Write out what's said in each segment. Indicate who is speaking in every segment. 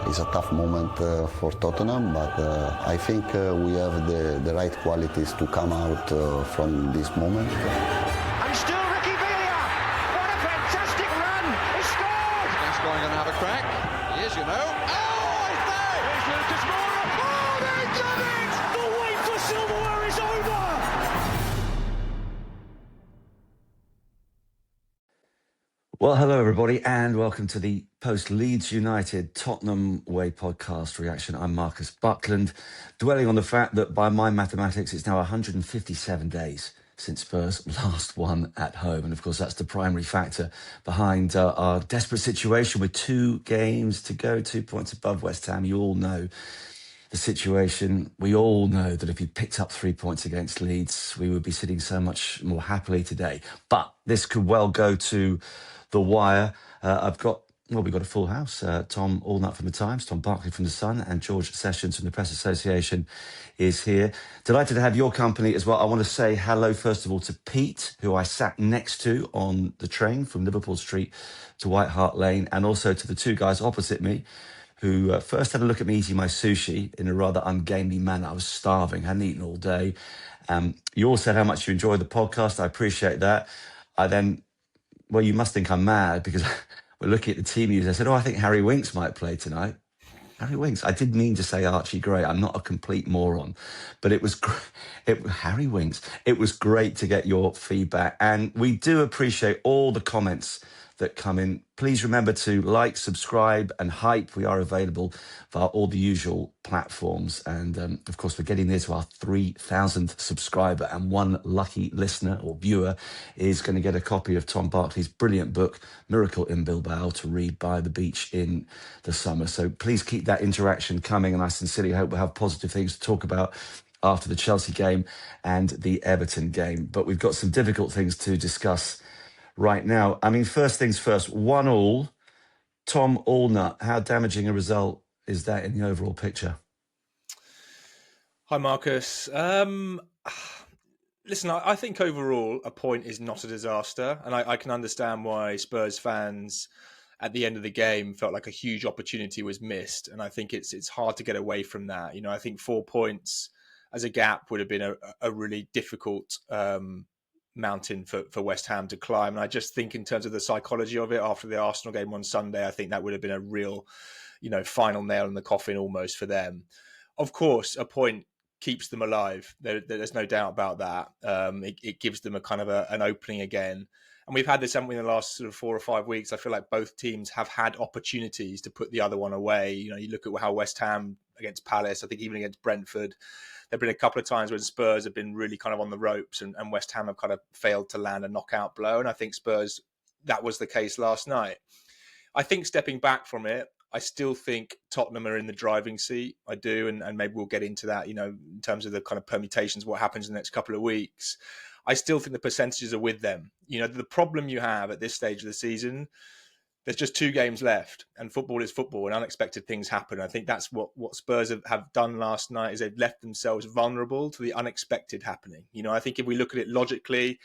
Speaker 1: It's a tough moment for Tottenham, but I think we have the right qualities to come out from this moment.
Speaker 2: And still Ricky Villa! What a fantastic run! He scored!
Speaker 3: Gascoigne going to have a crack. He is, you know. Oh, it's there!
Speaker 2: Here's Lucas Moura! Oh, they've done it! The wait for silverware is over!
Speaker 4: Well, hello everybody, and welcome to the post-Leeds United Tottenham Way podcast reaction. I'm Marcus Buckland, dwelling on the fact that by my mathematics, it's now 157 days since Spurs last won at home. And of course, that's the primary factor behind our desperate situation with 2 games to go, 2 points above West Ham. You all know the situation. We all know that if you picked up 3 points against Leeds, we would be sitting so much more happily today. But this could well go to the wire. We've got a full house. Tom Allnutt from The Times, Tom Barclay from The Sun, and George Sessions from the Press Association is here. Delighted to have your company as well. I want to say hello, first of all, to Pete, who I sat next to on the train from Liverpool Street to White Hart Lane, and also to the 2 guys opposite me, who first had a look at me eating my sushi in a rather ungainly manner. I was starving, hadn't eaten all day. You all said how much you enjoyed the podcast. I appreciate that. Well, you must think I'm mad because we're looking at the team news. I said, I think Harry Winks might play tonight. Harry Winks. I did mean to say Archie Gray. I'm not a complete moron. But it was Harry Winks. It was great to get your feedback. And we do appreciate all the comments that come in. Please remember to like, subscribe, and hype. We are available via all the usual platforms. And of course, we're getting near to our 3,000th subscriber, and one lucky listener or viewer is going to get a copy of Tom Barclay's brilliant book, Miracle in Bilbao, to read by the beach in the summer. So please keep that interaction coming, and I sincerely hope we'll have positive things to talk about after the Chelsea game and the Everton game. But we've got some difficult things to discuss right now. I mean, first things first, 1-1. Tom Allnutt, how damaging a result is that in the overall picture?
Speaker 5: Hi, Marcus. Listen, I think overall a point is not a disaster. And I can understand why Spurs fans at the end of the game felt like a huge opportunity was missed. And I think it's hard to get away from that. You know, I think 4 points as a gap would have been a really difficult mountain for West Ham to climb. And I just think in terms of the psychology of it after the Arsenal game on Sunday, I think that would have been a real, final nail in the coffin almost for them. Of course, a point keeps them alive. There's no doubt about that. It gives them a kind of an opening again. And we've had this, haven't we, in the last sort of 4 or 5 weeks. I feel like both teams have had opportunities to put the other one away. You look at how West Ham against Palace, I think even against Brentford, there have been a couple of times when Spurs have been really kind of on the ropes and West Ham have kind of failed to land a knockout blow. And I think Spurs, that was the case last night. I think stepping back from it, I still think Tottenham are in the driving seat. I do. And maybe we'll get into that, in terms of the kind of permutations, what happens in the next couple of weeks. I still think the percentages are with them. The problem you have at this stage of the season, there's just 2 games left, and football is football, and unexpected things happen. I think that's what Spurs have done last night, is they've left themselves vulnerable to the unexpected happening. I think if we look at it logically,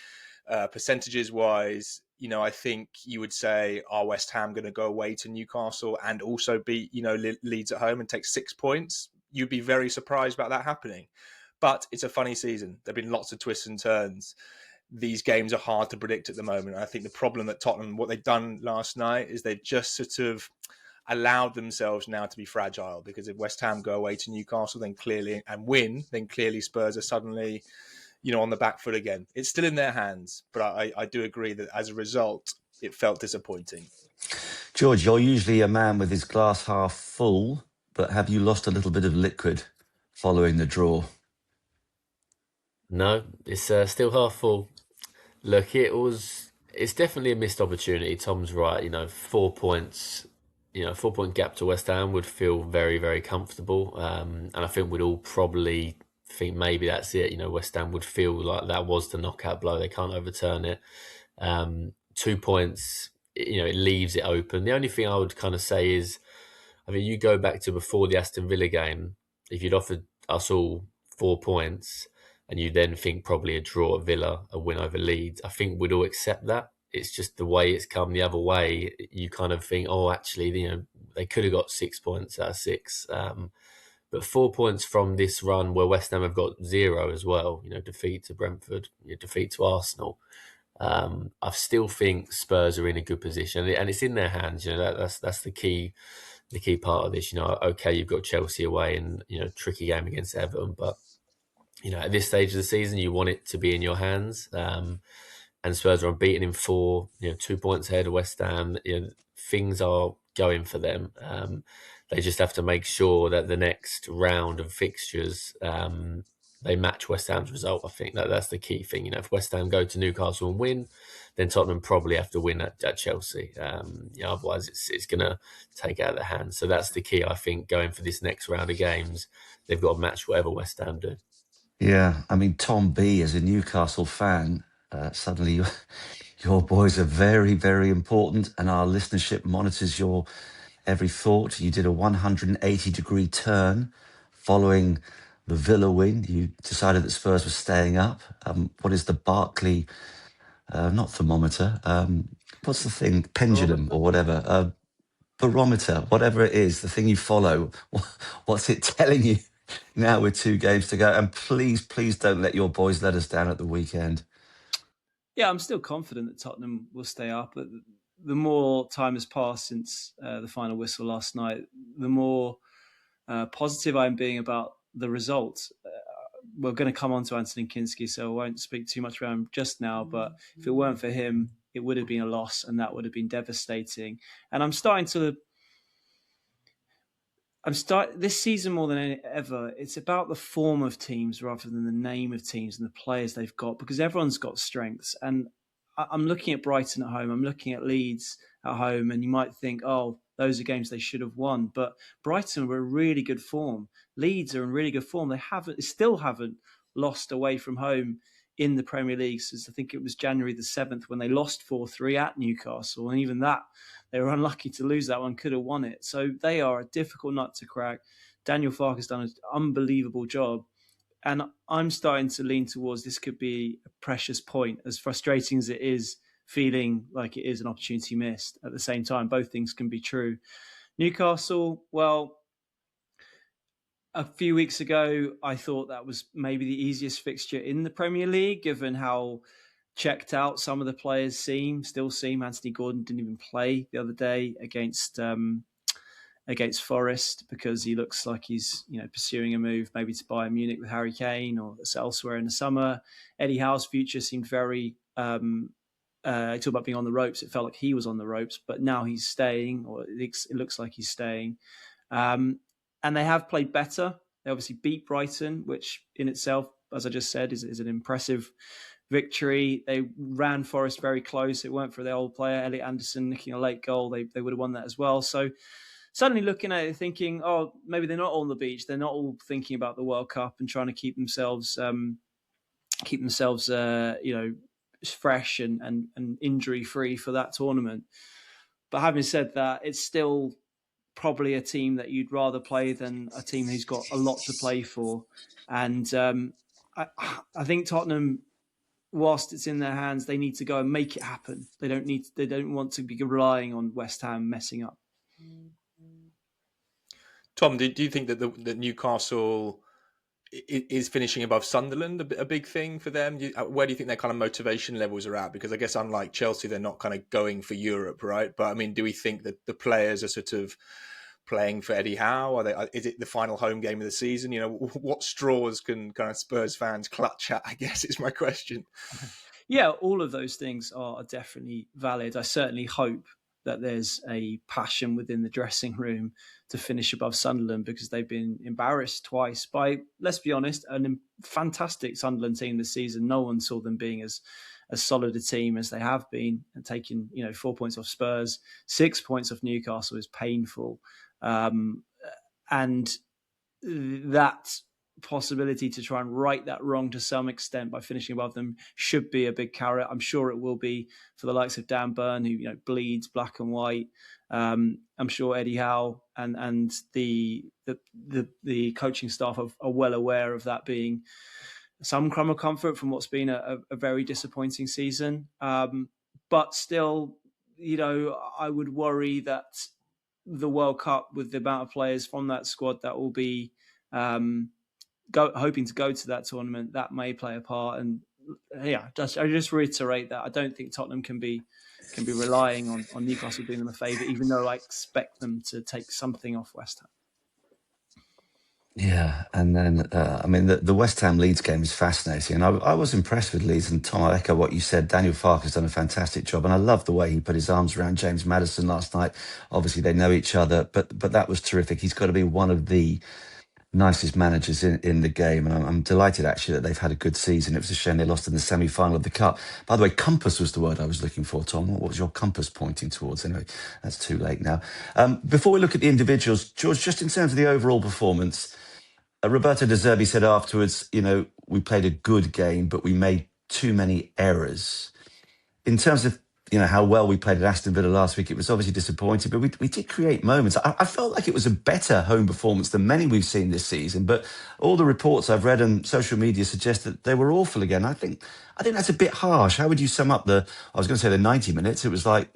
Speaker 5: percentages-wise, I think you would say, are West Ham going to go away to Newcastle and also beat, Leeds at home and take 6 points? You'd be very surprised about that happening. But it's a funny season. There have been lots of twists and turns. These games are hard to predict at the moment. I think the problem that Tottenham, what they've done last night, is they've just sort of allowed themselves now to be fragile, because if West Ham go away to Newcastle and win, then clearly Spurs are suddenly, on the back foot again. It's still in their hands, but I do agree that as a result, it felt disappointing.
Speaker 4: George, you're usually a man with his glass half full, but have you lost a little bit of liquid following the draw?
Speaker 6: No, it's still half full. Look, it's definitely a missed opportunity. Tom's right. 4 points, 4-point gap to West Ham would feel very, very comfortable. And I think we'd all probably think maybe that's it. West Ham would feel like that was the knockout blow. They can't overturn it. 2 points, it leaves it open. The only thing I would kind of say is, I mean, you go back to before the Aston Villa game, if you'd offered us all 4 points, and you then think probably a draw at Villa, a win over Leeds, I think we'd all accept that. It's just the way it's come the other way. You kind of think, actually, They could have got 6 points out of 6. But 4 points from this run where West Ham have got 0 as well, defeat to Brentford, defeat to Arsenal. I still think Spurs are in a good position, and it's in their hands. That's the key part of this. Okay, you've got Chelsea away and tricky game against Everton, but at this stage of the season, you want it to be in your hands. And Spurs are unbeaten in 4, 2 points ahead of West Ham. Things are going for them. They just have to make sure that the next round of fixtures they match West Ham's result. I think that's the key thing. If West Ham go to Newcastle and win, then Tottenham probably have to win at Chelsea. Otherwise, it's going to take out of their hands. So that's the key, I think, going for this next round of games. They've got to match whatever West Ham do.
Speaker 4: Yeah, I mean, Tom B, as a Newcastle fan, suddenly your boys are very, very important, and our listenership monitors your every thought. You did a 180-degree turn following the Villa win. You decided that Spurs were staying up. What is the Barclay, not thermometer, what's the thing, pendulum or whatever, barometer, whatever it is, the thing you follow, what's it telling you now with 2 games to go? And please don't let your boys let us down at the weekend.
Speaker 7: Yeah, I'm still confident that Tottenham will stay up, but the more time has passed since the final whistle last night, the more positive I'm being about the result. We're going to come on to Antonin Kinsky, so I won't speak too much about him just now, but if it weren't for him, it would have been a loss, and that would have been devastating. And this season more than ever, it's about the form of teams rather than the name of teams and the players they've got, because everyone's got strengths. And I'm looking at Brighton at home, I'm looking at Leeds at home, and you might think, oh, those are games they should have won. But Brighton were in really good form. Leeds are in really good form. They still haven't lost away from home in the Premier League since I think it was January the 7th when they lost 4-3 at Newcastle. And even that, they were unlucky to lose that one, could have won it. So they are a difficult nut to crack. Daniel Farke has done an unbelievable job. And I'm starting to lean towards this could be a precious point, as frustrating as it is, feeling like it is an opportunity missed. At the same time, both things can be true. Newcastle, well, a few weeks ago, I thought that was maybe the easiest fixture in the Premier League, given how checked out some of the players still seem. Anthony Gordon didn't even play the other day against Forest because he looks like he's pursuing a move maybe to Bayern Munich with Harry Kane or elsewhere in the summer. Eddie Howe's future seemed very talk about being on the ropes. It felt like he was on the ropes, but now he's staying, or it looks like he's staying. And they have played better. They obviously beat Brighton, which in itself, as I just said, is an impressive victory. They ran Forest very close. It weren't for their old player, Elliot Anderson, nicking a late goal. They would have won that as well. So suddenly looking at it, thinking, oh, maybe they're not all on the beach. They're not all thinking about the World Cup and trying to keep themselves fresh and injury free for that tournament. But having said that, it's still probably a team that you'd rather play than a team who's got a lot to play for. And I think Tottenham, whilst it's in their hands, they need to go and make it happen. They don't want to be relying on West Ham messing up.
Speaker 5: Tom, do you think that Newcastle is finishing above Sunderland a big thing for them? Where do you think their kind of motivation levels are at? Because I guess unlike Chelsea, they're not kind of going for Europe, right? But I mean, do we think that the players are sort of playing for Eddie Howe? Is it the final home game of the season? What straws can kind of Spurs fans clutch at, I guess is my question.
Speaker 7: Yeah, all of those things are definitely valid. I certainly hope that there's a passion within the dressing room to finish above Sunderland, because they've been embarrassed twice by, let's be honest, a fantastic Sunderland team this season. No one saw them being as solid a team as they have been, and taking 4 points off Spurs, 6 points off Newcastle is painful. And that possibility to try and right that wrong to some extent by finishing above them should be a big carrot. I'm sure it will be for the likes of Dan Burn, who bleeds black and white. I'm sure Eddie Howe and the coaching staff are well aware of that being some crumb of comfort from what's been a very disappointing season. But still, I would worry that the World Cup with the amount of players from that squad that will be hoping to go to that tournament, that may play a part. And I just reiterate that I don't think Tottenham can be relying on Newcastle doing them a favour, even though I expect them to take something off West Ham.
Speaker 4: Yeah, and then the West Ham Leeds game is fascinating, and I was impressed with Leeds. And Tom, I echo what you said. Daniel Farke has done a fantastic job, and I love the way he put his arms around James Maddison last night. Obviously, they know each other, but that was terrific. He's got to be one of the nicest managers in the game, and I'm delighted actually that they've had a good season. It was a shame they lost in the semi-final of the Cup. By the way, compass was the word I was looking for, Tom. What was your compass pointing towards? Anyway, that's too late now. Before we look at the individuals, George, just in terms of the overall performance, Roberto De Zerbi said afterwards, we played a good game, but we made too many errors. In terms of how well we played at Aston Villa last week, it was obviously disappointing, but we did create moments. I felt like it was a better home performance than many we've seen this season, but all the reports I've read on social media suggest that they were awful again. I think that's a bit harsh. How would you sum up the 90 minutes? It was 30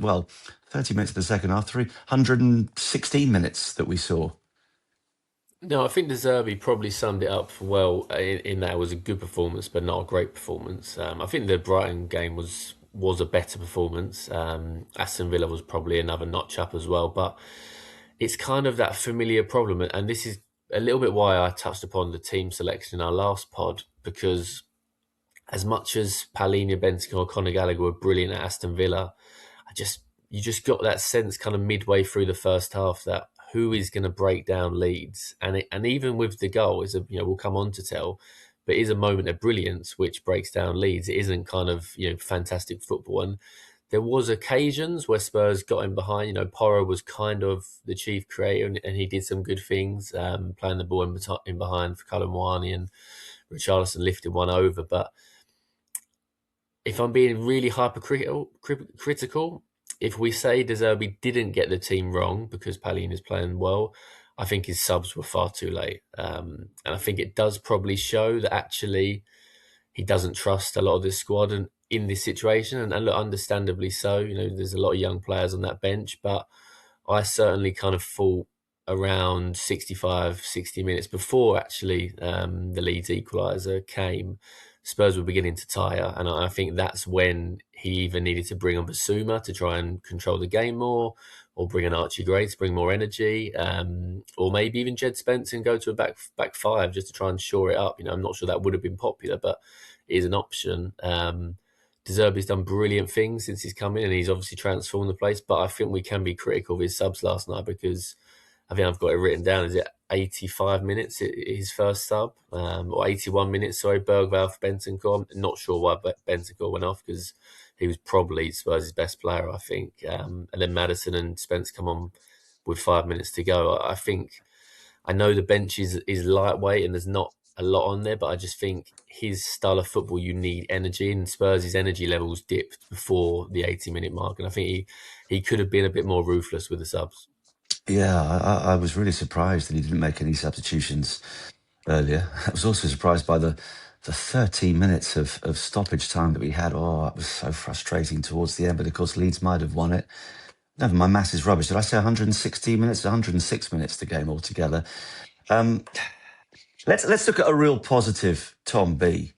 Speaker 4: minutes of the second half, 316 minutes that we saw.
Speaker 6: No, I think De Zerbi probably summed it up well in that it was a good performance, but not a great performance. I think the Brighton game was a better performance. Aston Villa was probably another notch up as well, but it's kind of that familiar problem. And this is a little bit why I touched upon the team selection in our last pod, because as much as Palhinha, Bentancur or Conor Gallagher were brilliant at Aston Villa, you just got that sense kind of midway through the first half that who is going to break down Leeds, and even with the goal, we'll come on to Tel, but it is a moment of brilliance which breaks down Leeds. It isn't kind of fantastic football, and there was occasions where Spurs got in behind. Porro was kind of the chief creator, and he did some good things, playing the ball in behind for Colomwani, and Richarlison lifted one over. But if I'm being really critical, if we say De Zerbi didn't get the team wrong because Palhinha is playing well, I think his subs were far too late. And I think it does probably show that actually he doesn't trust a lot of this squad and in this situation. And look, understandably so. There's a lot of young players on that bench, but I certainly kind of thought around 65, 60 minutes before actually the Leeds equaliser came, Spurs were beginning to tire, and I think that's when he either needed to bring on Basuma to try and control the game more, or bring an Archie Gray to bring more energy, or maybe even Jed Spence and go to a back five just to try and shore it up. I'm not sure that would have been popular, but it is an option. De Zerbi's done brilliant things since he's come in, and he's obviously transformed the place, but I think we can be critical of his subs last night, because I think I've got it written down. Is it 85 minutes, his first sub? Or 81 minutes, sorry, Bergvall for Bentancur. I'm not sure why Bentancur went off, because he was probably Spurs' best player, I think. And then Maddison and Spence come on with 5 minutes to go. I know the bench is lightweight and there's not a lot on there, but I just think his style of football, you need energy, and Spurs' energy levels dipped before the 80-minute mark. And I think he could have been a bit more ruthless with the subs.
Speaker 4: Yeah, I was really surprised that he didn't make any substitutions earlier. I was also surprised by the 13 minutes of stoppage time that we had. Oh, it was so frustrating towards the end, but of course Leeds might have won it. Never, my maths is rubbish. Did I say 116 minutes? 106 minutes the game altogether. Let's look at a real positive, Tom B.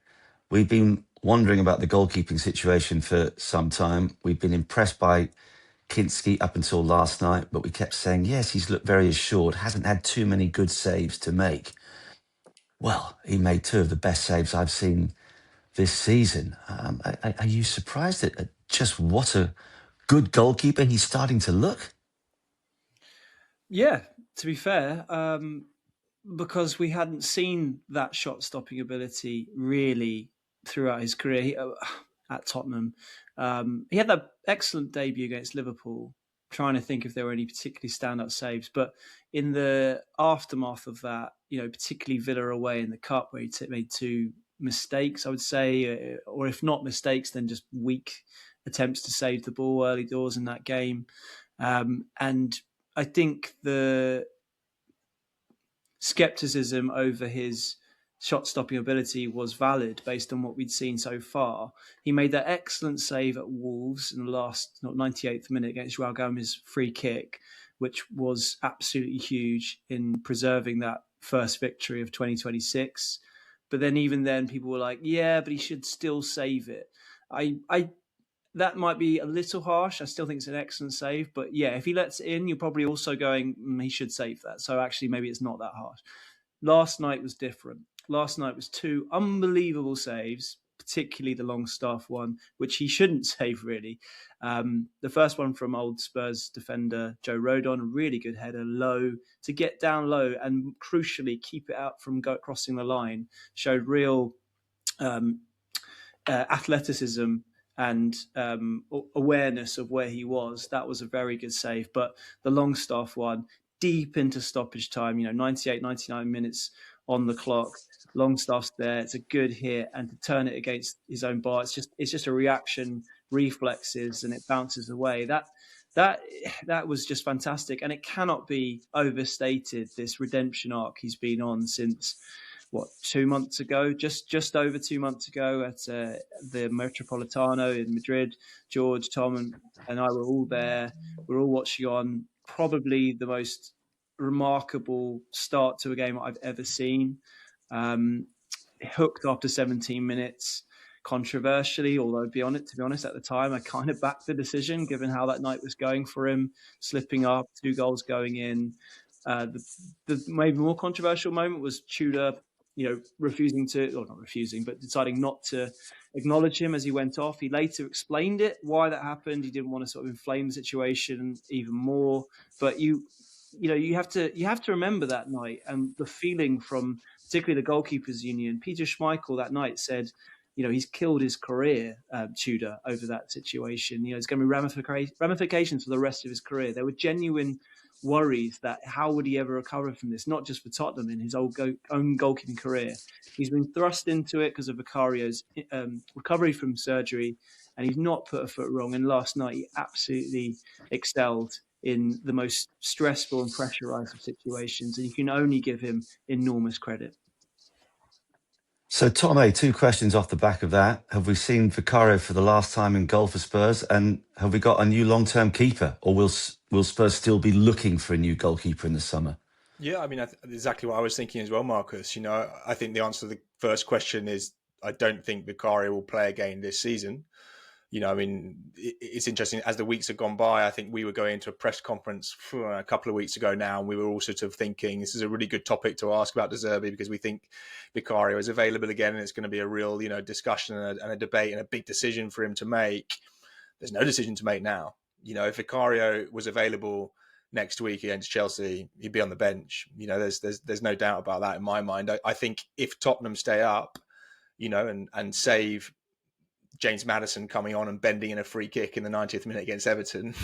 Speaker 4: We've been wondering about the goalkeeping situation for some time. We've been impressed by Kinsky up until last night, but we kept saying, yes, he's looked very assured, hasn't had too many good saves to make. Well, he made two of the best saves I've seen this season. Are you surprised at just what a good goalkeeper he's starting to look?
Speaker 7: Yeah, to be fair, because we hadn't seen that shot-stopping ability really throughout his career at Tottenham. He had that excellent debut against Liverpool, trying to think if there were any particularly standout saves. But in the aftermath of that, particularly Villa away in the Cup, where he made two mistakes, I would say, or if not mistakes, then just weak attempts to save the ball early doors in that game. And I think the skepticism over his shot-stopping ability was valid based on what we'd seen so far. He made that excellent save at Wolves in the last 98th minute against Joao Gomes' free kick, which was absolutely huge in preserving that first victory of 2026. But then even then, people were like, yeah, but he should still save it. That might be a little harsh. I still think it's an excellent save. But yeah, if he lets it in, you're probably also going, he should save that. So actually, maybe it's not that harsh. Last night was different. Last night was two unbelievable saves, particularly the Longstaff one, which he shouldn't save, really. The first one from old Spurs defender Joe Rodon, a really good header, low, to get down low and crucially keep it out from crossing the line, showed real athleticism and awareness of where he was. That was a very good save. But the Longstaff one, deep into stoppage time, 98, 99 minutes on the clock. Longstaff's there. It's a good hit, and to turn it against his own bar, it's just a reaction, reflexes, and it bounces away. That was just fantastic, and it cannot be overstated. This redemption arc he's been on since 2 months ago, just over 2 months ago at the Metropolitano in Madrid. George, Tom, and I were all there. We're all watching on probably the most remarkable start to a game I've ever seen. Hooked after 17 minutes, controversially, although to be honest, at the time, I kind of backed the decision, given how that night was going for him, slipping up, 2 goals going in. The maybe more controversial moment was Tudor, deciding not to acknowledge him as he went off. He later explained it, why that happened. He didn't want to sort of inflame the situation even more. But you have to remember that night and the feeling from particularly the goalkeepers union. Peter Schmeichel that night said, he's killed his career, Tudor, over that situation. It's going to be ramifications for the rest of his career. There were genuine worries that how would he ever recover from this, not just for Tottenham in his own goalkeeping career. He's been thrust into it because of Vicario's recovery from surgery, and he's not put a foot wrong. And last night he absolutely excelled in the most stressful and pressurised of situations, and you can only give him enormous credit.
Speaker 4: So, Tom, 2 questions off the back of that. Have we seen Vicario for the last time in goal for Spurs? And have we got a new long-term keeper? Or will Spurs still be looking for a new goalkeeper in the summer?
Speaker 5: Yeah, I mean, exactly what I was thinking as well, Marcus. I think the answer to the first question is I don't think Vicario will play again this season. It's interesting. As the weeks have gone by, I think we were going into a press conference a couple of weeks ago now, and we were all sort of thinking this is a really good topic to ask about De Zerbi because we think Vicario is available again, and it's going to be a real, discussion and a debate and a big decision for him to make. There's no decision to make now. If Vicario was available next week against Chelsea, he'd be on the bench. There's no doubt about that in my mind. I think if Tottenham stay up, and save James Maddison coming on and bending in a free kick in the 90th minute against Everton.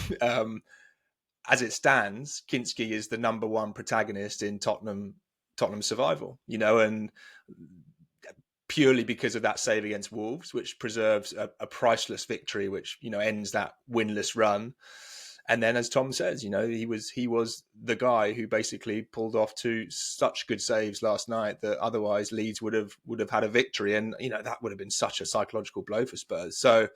Speaker 5: As it stands, Kinsky is the number one protagonist in Tottenham's survival, and purely because of that save against Wolves, which preserves a priceless victory, which, ends that winless run. And then, as Tom says, he was the guy who basically pulled off 2 such good saves last night that otherwise Leeds would have had a victory, and that would have been such a psychological blow for Spurs. So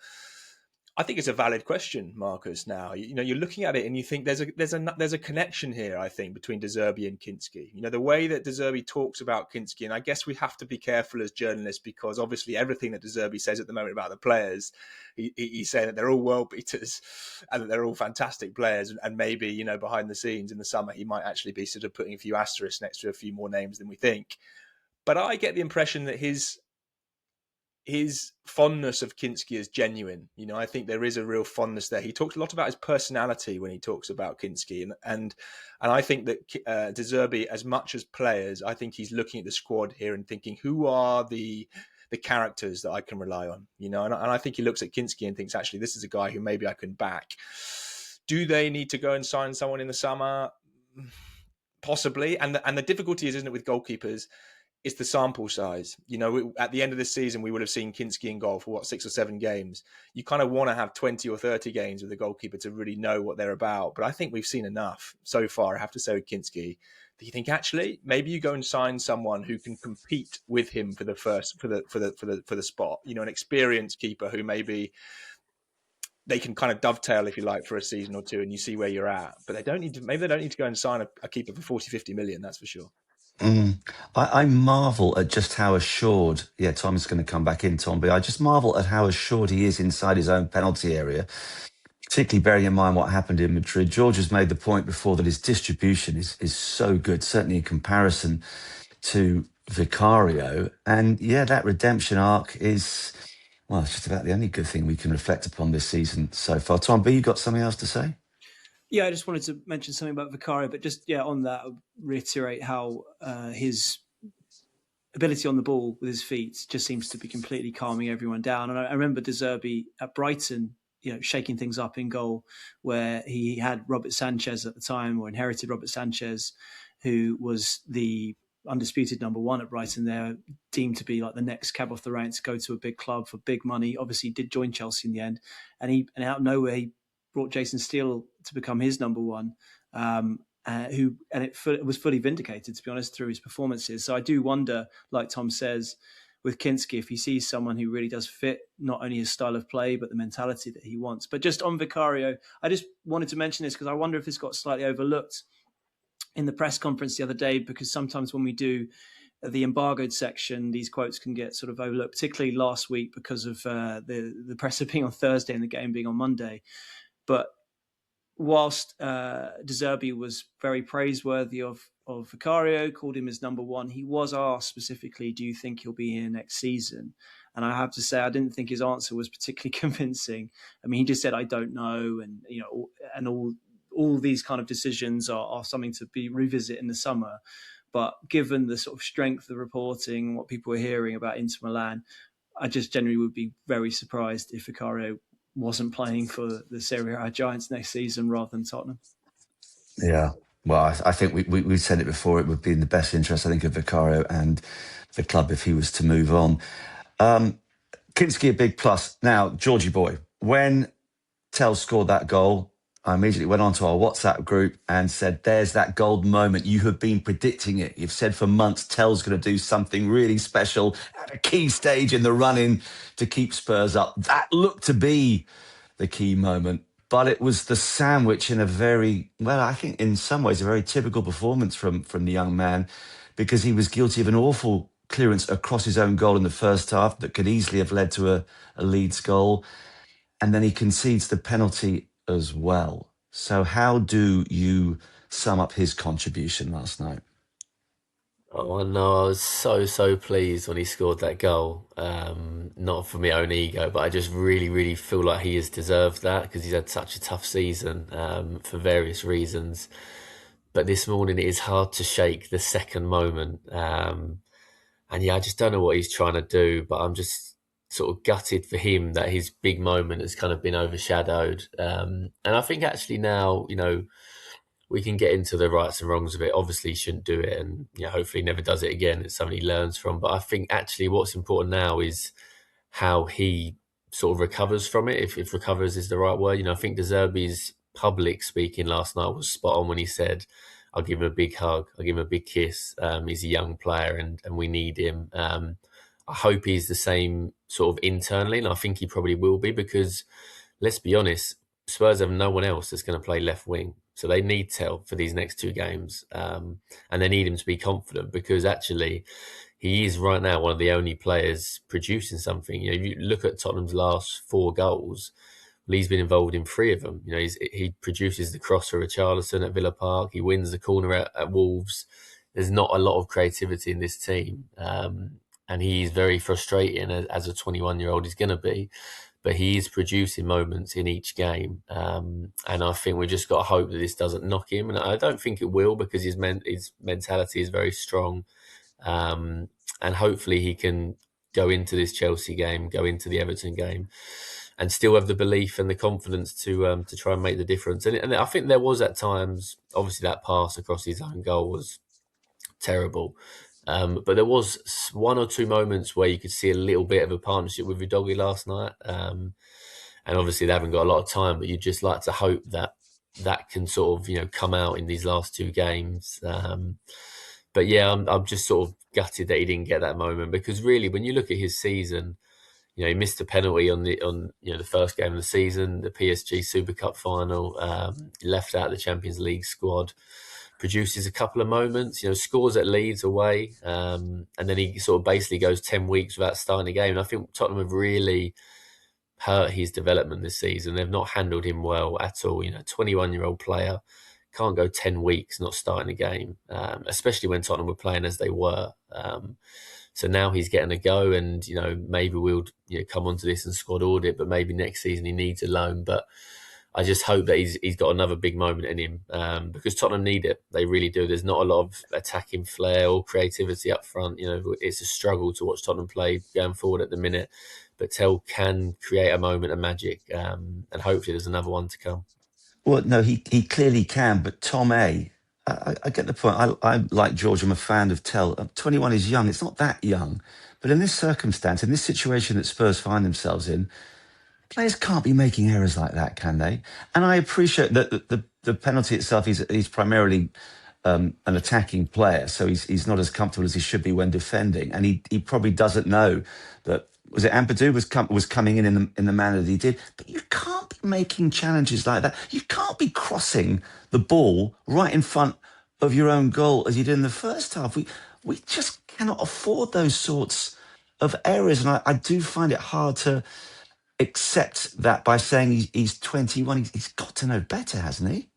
Speaker 5: I think it's a valid question, Marcus. Now you're looking at it and you think there's a connection here. I think between De Zerbi and Kinsky. The way that De Zerbi talks about Kinsky, and I guess we have to be careful as journalists because obviously everything that De Zerbi says at the moment about the players, he's saying that they're all world beaters and that they're all fantastic players, and maybe behind the scenes in the summer he might actually be sort of putting a few asterisks next to a few more names than we think. But I get the impression that his fondness of Kinsky is genuine. I think there is a real fondness there. He talks a lot about his personality when he talks about Kinsky, and I think that De Zerbi, as much as players, I think he's looking at the squad here and thinking, who are the characters that I can rely on? And I think he looks at Kinsky and thinks, actually, this is a guy who maybe I can back. Do they need to go and sign someone in the summer? Possibly. And the difficulty is, isn't it, with goalkeepers? It's the sample size. At the end of this season, we would have seen Kinsky in goal for 6 or 7 games. You kind of want to have 20 or 30 games with a goalkeeper to really know what they're about. But I think we've seen enough so far, I have to say, with Kinsky, Do you think actually maybe you go and sign someone who can compete with him for the spot? You know, an experienced keeper who maybe they can kind of dovetail, if you like, for a season or two, and you see where you're at. But they don't need to. Maybe they don't need to go and sign a keeper for 40, 50 million. That's for sure.
Speaker 4: I marvel at just how assured, Tom is going to come back in, Tom, but I just marvel at how assured he is inside his own penalty area, particularly bearing in mind what happened in Madrid. George has made the point before that his distribution is so good, certainly in comparison to Vicario. And that redemption arc is, well, it's just about the only good thing we can reflect upon this season so far. Tom B, you got something else to say?
Speaker 7: Yeah, I just wanted to mention something about Vicario, but just, on that, I'll reiterate how his ability on the ball with his feet just seems to be completely calming everyone down. And I remember De Zerbi at Brighton, shaking things up in goal, where he had Robert Sanchez at the time, or inherited Robert Sanchez, who was the undisputed number one at Brighton there, deemed to be like the next cab off the rank to go to a big club for big money. Obviously, he did join Chelsea in the end. And out of nowhere, he brought Jason Steele to become his number one, it was fully vindicated, to be honest, through his performances. So I do wonder, like Tom says, with Kinsky, if he sees someone who really does fit not only his style of play, but the mentality that he wants. But just on Vicario, I just wanted to mention this because I wonder if this got slightly overlooked in the press conference the other day, because sometimes when we do the embargoed section, these quotes can get sort of overlooked, particularly last week because of the presser being on Thursday and the game being on Monday. But whilst De Zerbi was very praiseworthy of Vicario, called him his number one, he was asked specifically, do you think he'll be here next season? And I have to say, I didn't think his answer was particularly convincing. I mean, he just said, I don't know. And, and all these kind of decisions are something to be revisit in the summer. But given the sort of strength of the reporting and what people are hearing about Inter Milan, I just generally would be very surprised if Vicario wasn't playing for the Serie A Giants next season rather than Tottenham.
Speaker 4: Yeah, well, I think we said it before. It would be in the best interest, I think, of Vicario and the club if he was to move on. Kinsky, a big plus. Now, Georgie boy, when Tel scored that goal, I immediately went onto our WhatsApp group and said, there's that golden moment. You have been predicting it. You've said for months, Tel's going to do something really special at a key stage in the run-in to keep Spurs up. That looked to be the key moment, but it was the sandwich in a very, well, I think in some ways, a very typical performance from the young man, because he was guilty of an awful clearance across his own goal in the first half that could easily have led to a Leeds goal. And then he concedes the penalty as well. So how do you sum up his contribution last night?
Speaker 6: Oh, I know. I was so pleased when he scored that goal. Not for my own ego, but I just really feel like he has deserved that because he's had such a tough season for various reasons. But this morning it is hard to shake the second moment. And I just don't know what he's trying to do, but I'm just sort of gutted for him that his big moment has kind of been overshadowed. And I think actually now, we can get into the rights and wrongs of it. Obviously, he shouldn't do it, and hopefully he never does it again. It's something he learns from. But I think actually what's important now is how he sort of recovers from it, if recovers is the right word. I think De Zerbi's public speaking last night was spot on when he said, I'll give him a big hug, I'll give him a big kiss. He's a young player and we need him. I hope he's the same sort of internally, and I think he probably will be, because let's be honest, Spurs have no one else that's going to play left wing. So they need Tel for these next two games. And they need him to be confident, because actually he is right now one of the only players producing something. If you look at Tottenham's last 4 goals, he's been involved in 3 of them. He produces the cross for Richarlison at Villa Park. He wins the corner at Wolves. There's not a lot of creativity in this team. And he's very frustrating as a 21-year-old is going to be. But he is producing moments in each game. And I think we've just got to hope that this doesn't knock him. And I don't think it will, because his mentality is very strong. And hopefully he can go into this Chelsea game, go into the Everton game, and still have the belief and the confidence to try and make the difference. And I think there was at times, obviously that pass across his own goal was terrible. But there was 1 or 2 moments where you could see a little bit of a partnership with Udogie last night. And obviously they haven't got a lot of time, but you'd just like to hope that that can sort of come out in these last two games. But yeah, I'm just sort of gutted that he didn't get that moment, because really, when you look at his season, he missed a penalty on the first game of the season, the PSG Super Cup final. Left out the Champions League squad. Produces a couple of moments, scores at Leeds away, and then he sort of basically goes 10 weeks without starting a game. And I think Tottenham have really hurt his development this season. They've not handled him well at all. 21-year-old player can't go 10 weeks not starting a game, especially when Tottenham were playing as they were. So now he's getting a go, and maybe we'll come onto this and squad audit, but maybe next season he needs a loan. But I just hope that he's got another big moment in him, because Tottenham need it. They really do. There's not a lot of attacking flair or creativity up front. It's a struggle to watch Tottenham play going forward at the minute. But Tel can create a moment of magic, and hopefully there's another one to come.
Speaker 4: Well, no, he clearly can, but Tom A, I get the point. I like George, I'm a fan of Tel. 21 is young, it's not that young. But in this circumstance, in this situation that Spurs find themselves in, players can't be making errors like that, can they? And I appreciate that the penalty itself, he's primarily an attacking player, so he's not as comfortable as he should be when defending. And he probably doesn't know that, was it Ampadu was coming in the manner that he did. But you can't be making challenges like that. You can't be crossing the ball right in front of your own goal as you did in the first half. We just cannot afford those sorts of errors. And I do find it hard to accept that by saying he's 21. He's got to know better, hasn't he?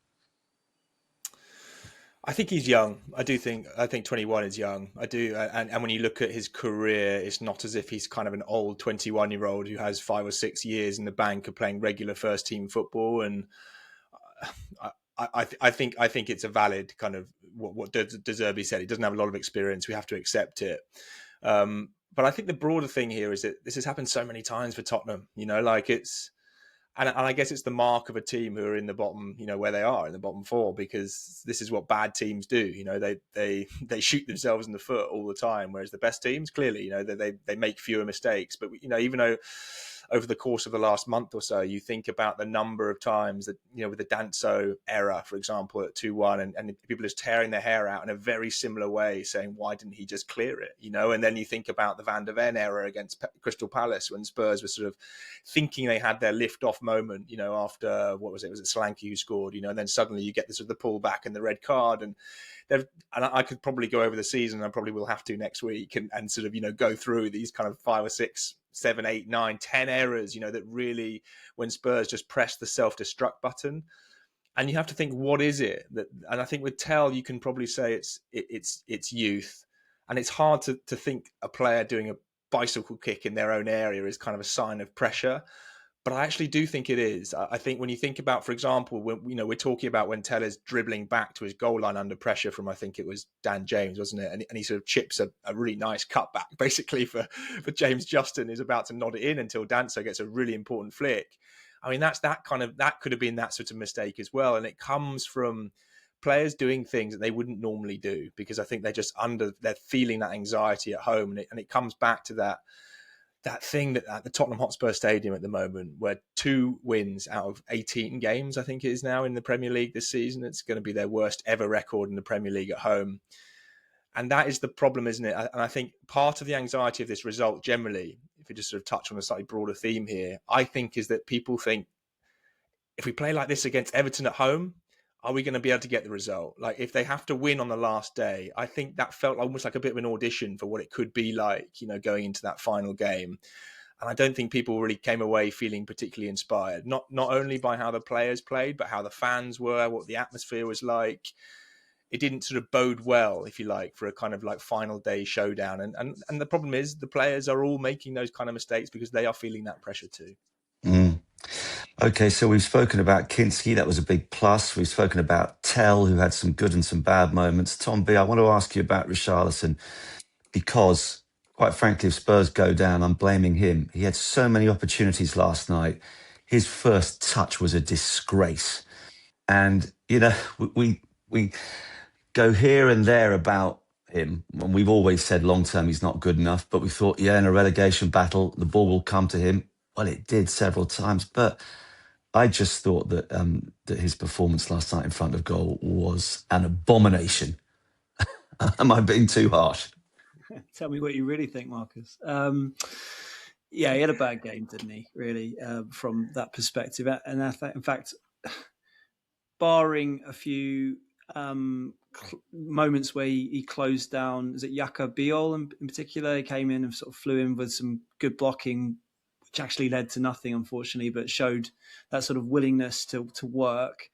Speaker 5: I think he's young. I think 21 is young. I do. And when you look at his career, it's not as if he's kind of an old 21-year-old who has 5 or 6 years in the bank of playing regular first team football. And I think it's a valid kind of what De Zerbi said. He doesn't have a lot of experience. We have to accept it. But I think the broader thing here is that this has happened so many times for Tottenham, and I guess it's the mark of a team who are in the bottom, where they are in the bottom four, because this is what bad teams do. They shoot themselves in the foot all the time, whereas the best teams, clearly, they make fewer mistakes. But, even though over the course of the last month or so, you think about the number of times that, with the Danso error, for example, at 2-1, and people just tearing their hair out in a very similar way, saying, why didn't he just clear it? And then you think about the Van der Ven error against Crystal Palace, when Spurs were sort of thinking they had their lift-off moment, after, what was it? Was it Solanke who scored, and then suddenly you get the sort of the pullback and the red card, and I could probably go over the season, I probably will have to next week, and sort of, go through these kind of 5 or 6, 7, 8, 9, 10 errors, that really, when Spurs just press the self-destruct button. And you have to think, what is it that? And I think with Tel, you can probably say it's youth, and it's hard to think a player doing a bicycle kick in their own area is kind of a sign of pressure. But I actually do think it is. I think when you think about, for example, when we're talking about when Tel is dribbling back to his goal line under pressure from, I think it was Dan James, wasn't it? And he sort of chips a really nice cutback, basically for James Justin, who's about to nod it in until Danso gets a really important flick. I mean, that could have been that sort of mistake as well. And it comes from players doing things that they wouldn't normally do, because I think they're feeling that anxiety at home. And it comes back to that thing that at the Tottenham Hotspur Stadium at the moment, where 2 wins out of 18 games, I think it is now in the Premier League this season. It's going to be their worst ever record in the Premier League at home. And that is the problem, isn't it? And I think part of the anxiety of this result generally, if we just sort of touch on a slightly broader theme here, I think is that people think, if we play like this against Everton at home, are we going to be able to get the result? Like, if they have to win on the last day, I think that felt almost like a bit of an audition for what it could be like, going into that final game. And I don't think people really came away feeling particularly inspired, not only by how the players played, but how the fans were, what the atmosphere was like. It didn't sort of bode well, if you like, for a kind of like final day showdown. And the problem is the players are all making those kind of mistakes because they are feeling that pressure too.
Speaker 4: Mm. Okay, so we've spoken about Kinsky. That was a big plus. We've spoken about Tel, who had some good and some bad moments. Tom B, I want to ask you about Richarlison, because, quite frankly, if Spurs go down, I'm blaming him. He had so many opportunities last night. His first touch was a disgrace. And, we go here and there about him. And we've always said long-term he's not good enough, but we thought, in a relegation battle, the ball will come to him. Well, it did several times, but I just thought that that his performance last night in front of goal was an abomination. Am I being too harsh?
Speaker 7: Tell me what you really think, Marcus. Yeah, he had a bad game, didn't he? Really, from that perspective. And in fact, barring a few moments where he closed down, is it Yaka Biol in particular? He came in and sort of flew in with some good blocking, which actually led to nothing, unfortunately, but showed that sort of willingness to work.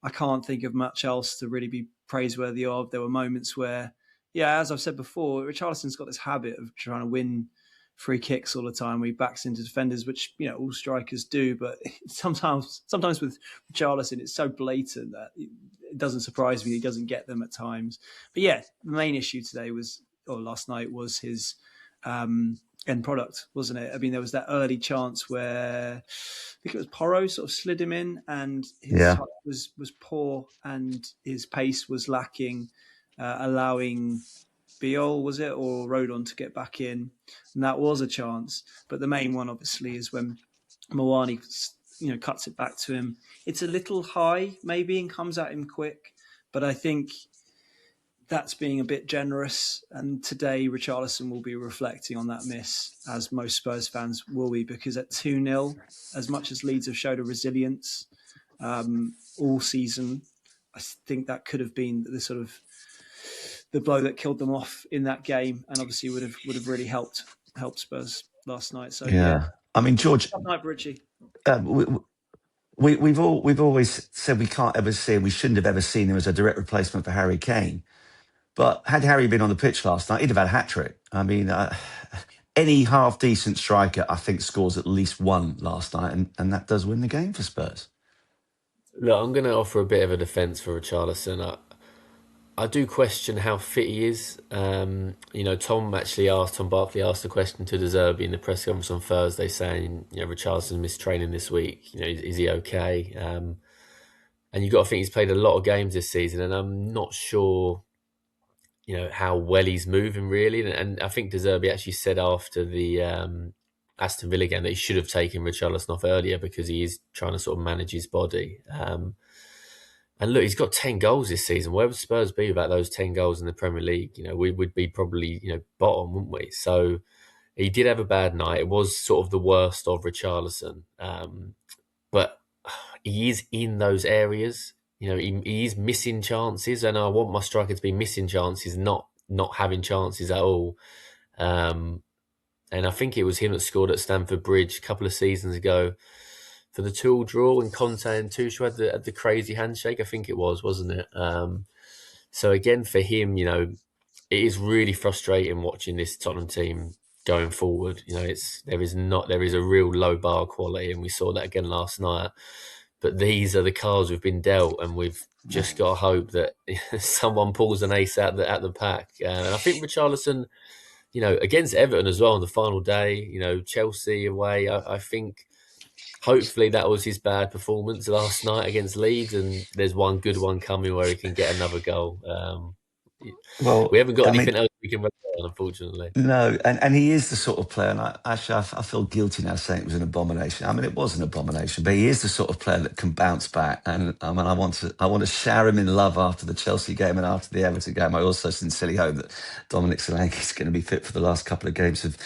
Speaker 7: I can't think of much else to really be praiseworthy of. There were moments where, yeah, as I've said before, Richarlison's got this habit of trying to win free kicks all the time where he backs into defenders, which, you know, all strikers do. But sometimes with Richarlison, it's so blatant that it doesn't surprise me he doesn't get them at times. But yeah, the main issue today last night was his end product, wasn't it? I mean, there was that early chance where I think it was Porro sort of slid him in, and his touch was poor and his pace was lacking, allowing Biol, was it, or Rodon to get back in, and that was a chance. But the main one, obviously, is when Moani, cuts it back to him. It's a little high, maybe, and comes at him quick. But I think that's being a bit generous. And today, Richarlison will be reflecting on that miss, as most Spurs fans will be, because at 2-0, as much as Leeds have showed a resilience all season, I think that could have been the blow that killed them off in that game, and obviously would have really helped Spurs last night. So yeah.
Speaker 4: I mean, George,
Speaker 7: good night, Richie.
Speaker 4: We've always said we can't ever see, we shouldn't have ever seen him as a direct replacement for Harry Kane. But had Harry been on the pitch last night, he'd have had a hat-trick. I mean, any half-decent striker, I think, scores at least one last night, and that does win the game for Spurs.
Speaker 6: Look, I'm going to offer a bit of a defence for Richarlison. I do question how fit he is. Tom Barclay asked a question to De Zerbi in the press conference on Thursday saying, Richarlison missed training this week. Is he okay? And you've got to think he's played a lot of games this season, and I'm not sure, how well he's moving really. And I think De Zerbi actually said after the Aston Villa game that he should have taken Richarlison off earlier because he is trying to sort of manage his body. And look, he's got 10 goals this season. Where would Spurs be without those 10 goals in the Premier League? We would be probably, bottom, wouldn't we? So he did have a bad night. It was sort of the worst of Richarlison. But he is in those areas. He is missing chances. And I want my striker to be missing chances, not having chances at all. And I think it was him that scored at Stamford Bridge a couple of seasons ago for the 2-2 draw when Conte and Tuchel had the crazy handshake, I think it was, wasn't it? So again, for him, it is really frustrating watching this Tottenham team going forward. There is a real low bar quality, and we saw that again last night. But these are the cards we've been dealt, and we've just got to hope that someone pulls an ace out the pack. And I think Richarlison, against Everton as well on the final day, Chelsea away, I think hopefully that was his bad performance last night against Leeds, and there's one good one coming where he can get another goal. Well, we haven't got anything else we can rely on, unfortunately.
Speaker 4: No, and he is the sort of player, and I feel guilty now saying it was an abomination. I mean, it was an abomination, but he is the sort of player that can bounce back. And I mean, I want to shower him in love after the Chelsea game and after the Everton game. I also sincerely hope that Dominic Solanke is going to be fit for the last couple of games of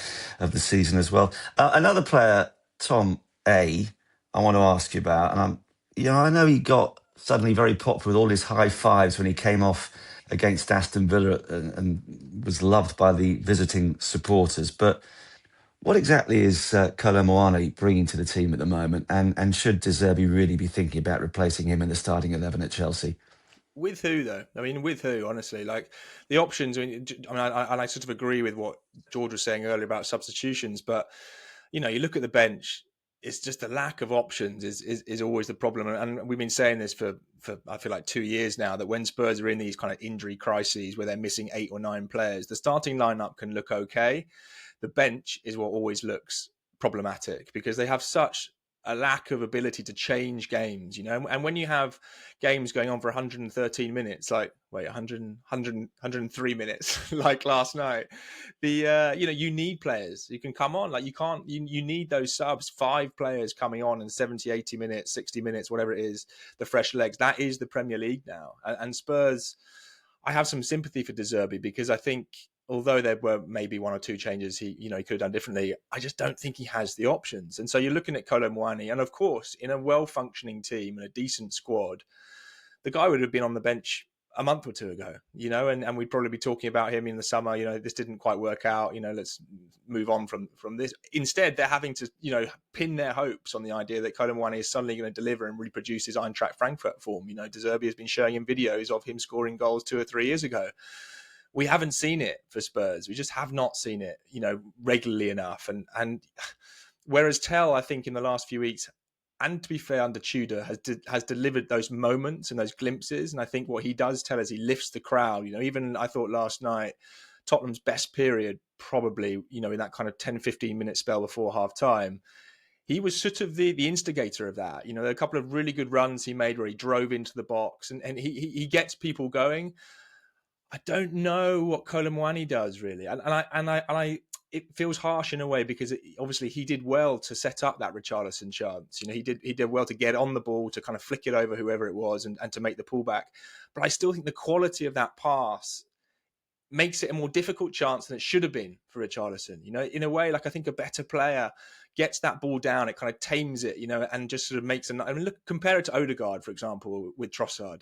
Speaker 4: the season as well. Another player, Tom A, I want to ask you about, and I know he got suddenly very popular with all his high fives when he came off against Aston Villa and was loved by the visiting supporters. But what exactly is Kolo Muani bringing to the team at the moment? And should De Zerbi really be thinking about replacing him in the starting 11 at Chelsea?
Speaker 5: With who, though? I mean, with who, honestly? Like, the options, I sort of agree with what George was saying earlier about substitutions, but, you look at the bench, it's just the lack of options is always the problem. And we've been saying this for I feel like 2 years now, that when Spurs are in these kind of injury crises where they're missing 8 or 9 players, the starting lineup can look okay. The bench is what always looks problematic because they have such a lack of ability to change games, and when you have games going on for 113 minutes, like 103 minutes, like last night, you need players who can come on. Like you need those subs, 5 players coming on in 70, 80 minutes, 60 minutes, whatever it is, the fresh legs. That is the Premier League now. And Spurs, I have some sympathy for De Zerbi, because I think, although there were maybe 1 or 2 changes he could have done differently, I just don't think he has the options. And so you're looking at Kolo Muani, and of course, in a well-functioning team and a decent squad, the guy would have been on the bench a month or 2 ago, and we'd probably be talking about him in the summer. This didn't quite work out. Let's move on from this. Instead, they're having to, pin their hopes on the idea that Kolo Muani is suddenly going to deliver and reproduce his Eintracht Frankfurt form. De Zerbi has been showing him videos of him scoring goals 2 or 3 years ago. We haven't seen it for Spurs. We just have not seen it, regularly enough. And whereas Tel, I think, in the last few weeks, and to be fair, under Tudor, has delivered those moments and those glimpses. And I think what he does, Tel, is he lifts the crowd. Even I thought last night, Tottenham's best period, probably, in that kind of 10, 15 minute spell before half time, he was sort of the instigator of that. There are a couple of really good runs he made where he drove into the box, and he gets people going. I don't know what Kolo Muani does, really, and I it feels harsh in a way, because obviously he did well to set up that Richarlison chance. He did well to get on the ball, to kind of flick it over whoever it was, and to make the pullback. But I still think the quality of that pass makes it a more difficult chance than it should have been for Richarlison. In a way, like, I think a better player gets that ball down, it kind of tames it, and just sort of makes look, compare it to Odegaard, for example, with Trossard.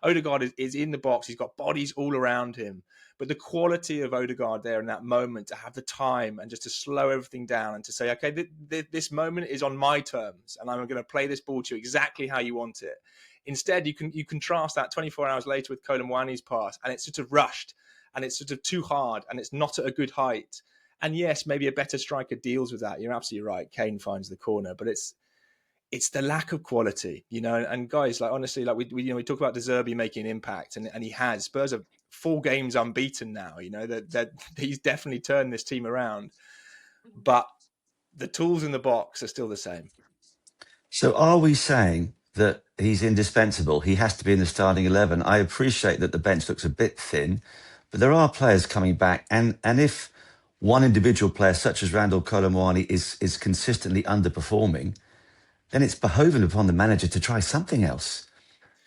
Speaker 5: Odegaard is in the box, he's got bodies all around him, but the quality of Odegaard there in that moment, to have the time and just to slow everything down and to say, okay, this moment is on my terms, and I'm going to play this ball to you exactly how you want it. Instead, you contrast that 24 hours later with Kolo Muani's pass, and it's sort of rushed, and it's sort of too hard, and it's not at a good height. And yes, maybe a better striker deals with that. You're absolutely right. Kane finds the corner, but it's the lack of quality, And guys, like, honestly, like we talk about De Zerbi making an impact, and he has. Spurs are 4 games unbeaten now. That he's definitely turned this team around, but the tools in the box are still the same.
Speaker 4: So are we saying that he's indispensable? He has to be in the starting 11. I appreciate that the bench looks a bit thin, but there are players coming back. And if one individual player, such as Randall Kolo Muani, is consistently underperforming, then it's behoven upon the manager to try something else,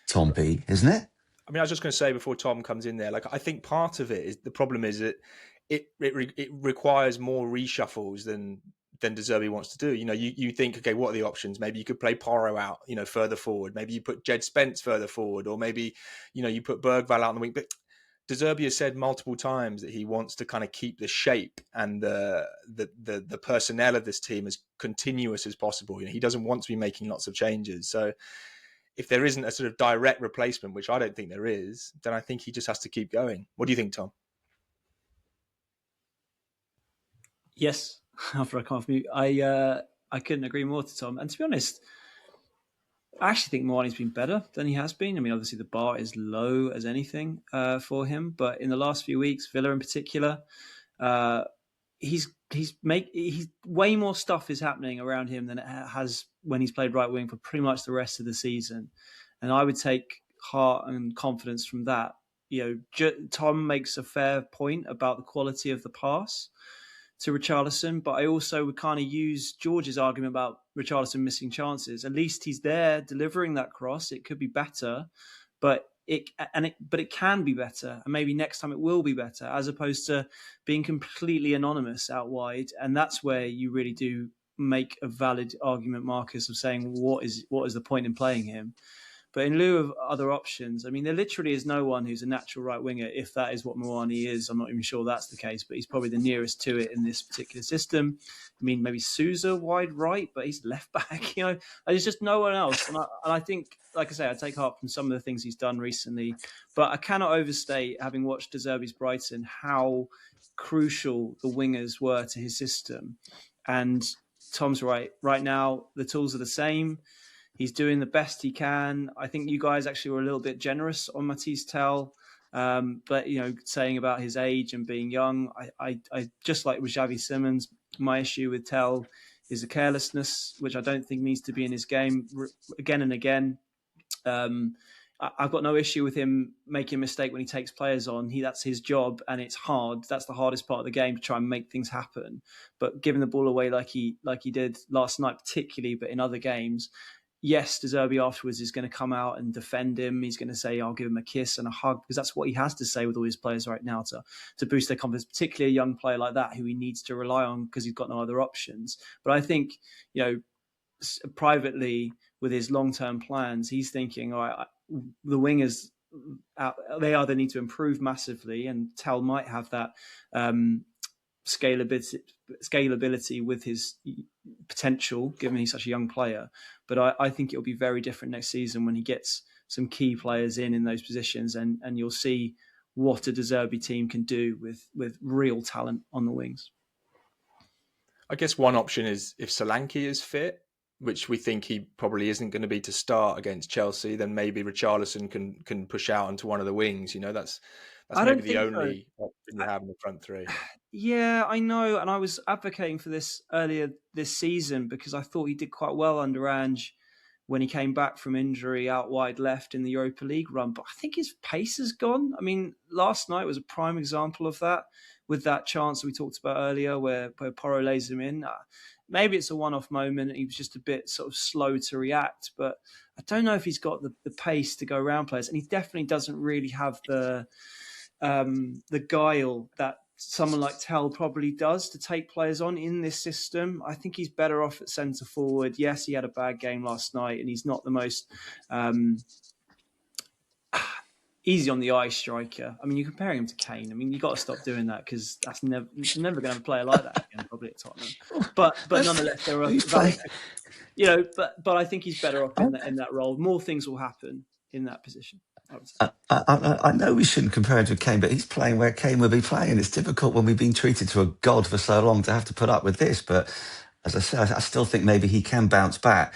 Speaker 4: Tom B, isn't it?
Speaker 5: I mean, I was just going to say before Tom comes in there, like, I think part of it is, the problem is that it requires more reshuffles than De Zerbi wants to do. You think, okay, what are the options? Maybe you could play Porro out, further forward. Maybe you put Jed Spence further forward, or maybe, you put Bergvall out on the wing. But De Zerbi has said multiple times that he wants to kind of keep the shape and the personnel of this team as continuous as possible. He doesn't want to be making lots of changes. So if there isn't a sort of direct replacement, which I don't think there is, then I think he just has to keep going. What do you think, Tom?
Speaker 7: Yes, after I come off mute, I couldn't agree more to Tom. And to be honest, I actually think Muani's been better than he has been. I mean, obviously the bar is low as anything for him, but in the last few weeks, Villa in particular, he's way more stuff is happening around him than it has when he's played right wing for pretty much the rest of the season. And I would take heart and confidence from that. Tom makes a fair point about the quality of the pass to Richarlison, but I also would kind of use George's argument about Richarlison missing chances. At least he's there delivering that cross. It could be better, but it can be better, and maybe next time it will be better, as opposed to being completely anonymous out wide. And that's where you really do make a valid argument, Marcus, of saying what is the point in playing him. But in lieu of other options, I mean, there literally is no one who's a natural right winger, if that is what Muani is. I'm not even sure that's the case, but he's probably the nearest to it in this particular system. I mean, maybe Sousa wide right, but he's left back. There's just no one else. And I think, like I say, I take heart from some of the things he's done recently. But I cannot overstate, having watched De Zerbi's Brighton, how crucial the wingers were to his system. And Tom's right. Right now, the tools are the same. He's doing the best he can. I think you guys actually were a little bit generous on Mathys Tel, but saying about his age and being young. I just like with Xavi Simons, my issue with Tel is a carelessness, which I don't think needs to be in his game again and again. I've got no issue with him making a mistake when he takes players on. That's his job, and it's hard. That's the hardest part of the game, to try and make things happen. But giving the ball away like he did last night, particularly, but in other games, yes, De Zerbi afterwards is going to come out and defend him. He's going to say, "I'll give him a kiss and a hug," because that's what he has to say with all his players right now to boost their confidence, particularly a young player like that who he needs to rely on because he's got no other options. But I think, privately, with his long-term plans, he's thinking, all right, the wingers, they either need to improve massively, and Tel might have that scalability with his potential, given he's such a young player. But I think it'll be very different next season when he gets some key players in those positions, and you'll see what a De Zerbi team can do with real talent on the wings.
Speaker 5: I guess one option is if Solanke is fit, which we think he probably isn't going to be to start against Chelsea, then maybe Richarlison can push out onto one of the wings. That's maybe the only option you have in the front three.
Speaker 7: Yeah, I know. And I was advocating for this earlier this season because I thought he did quite well under Ange when he came back from injury out wide left in the Europa League run. But I think his pace has gone. I mean, last night was a prime example of that, with that chance that we talked about earlier where Porro lays him in. Maybe it's a one-off moment. He was just a bit sort of slow to react, but I don't know if he's got the pace to go around players, and he definitely doesn't really have the guile that someone like Tel probably does to take players on in this system. I think he's better off at centre forward. Yes, he had a bad game last night, and he's not the most easy on the eye striker. I mean, you're comparing him to Kane. I mean, you got to stop doing that because that's never going to have a player like that again, probably at Tottenham. But nonetheless, there are, but I think he's better off in that role. More things will happen in that position.
Speaker 4: I know we shouldn't compare him to Kane, but he's playing where Kane would be playing. It's difficult when we've been treated to a god for so long to have to put up with this. But as I said, I still think maybe he can bounce back.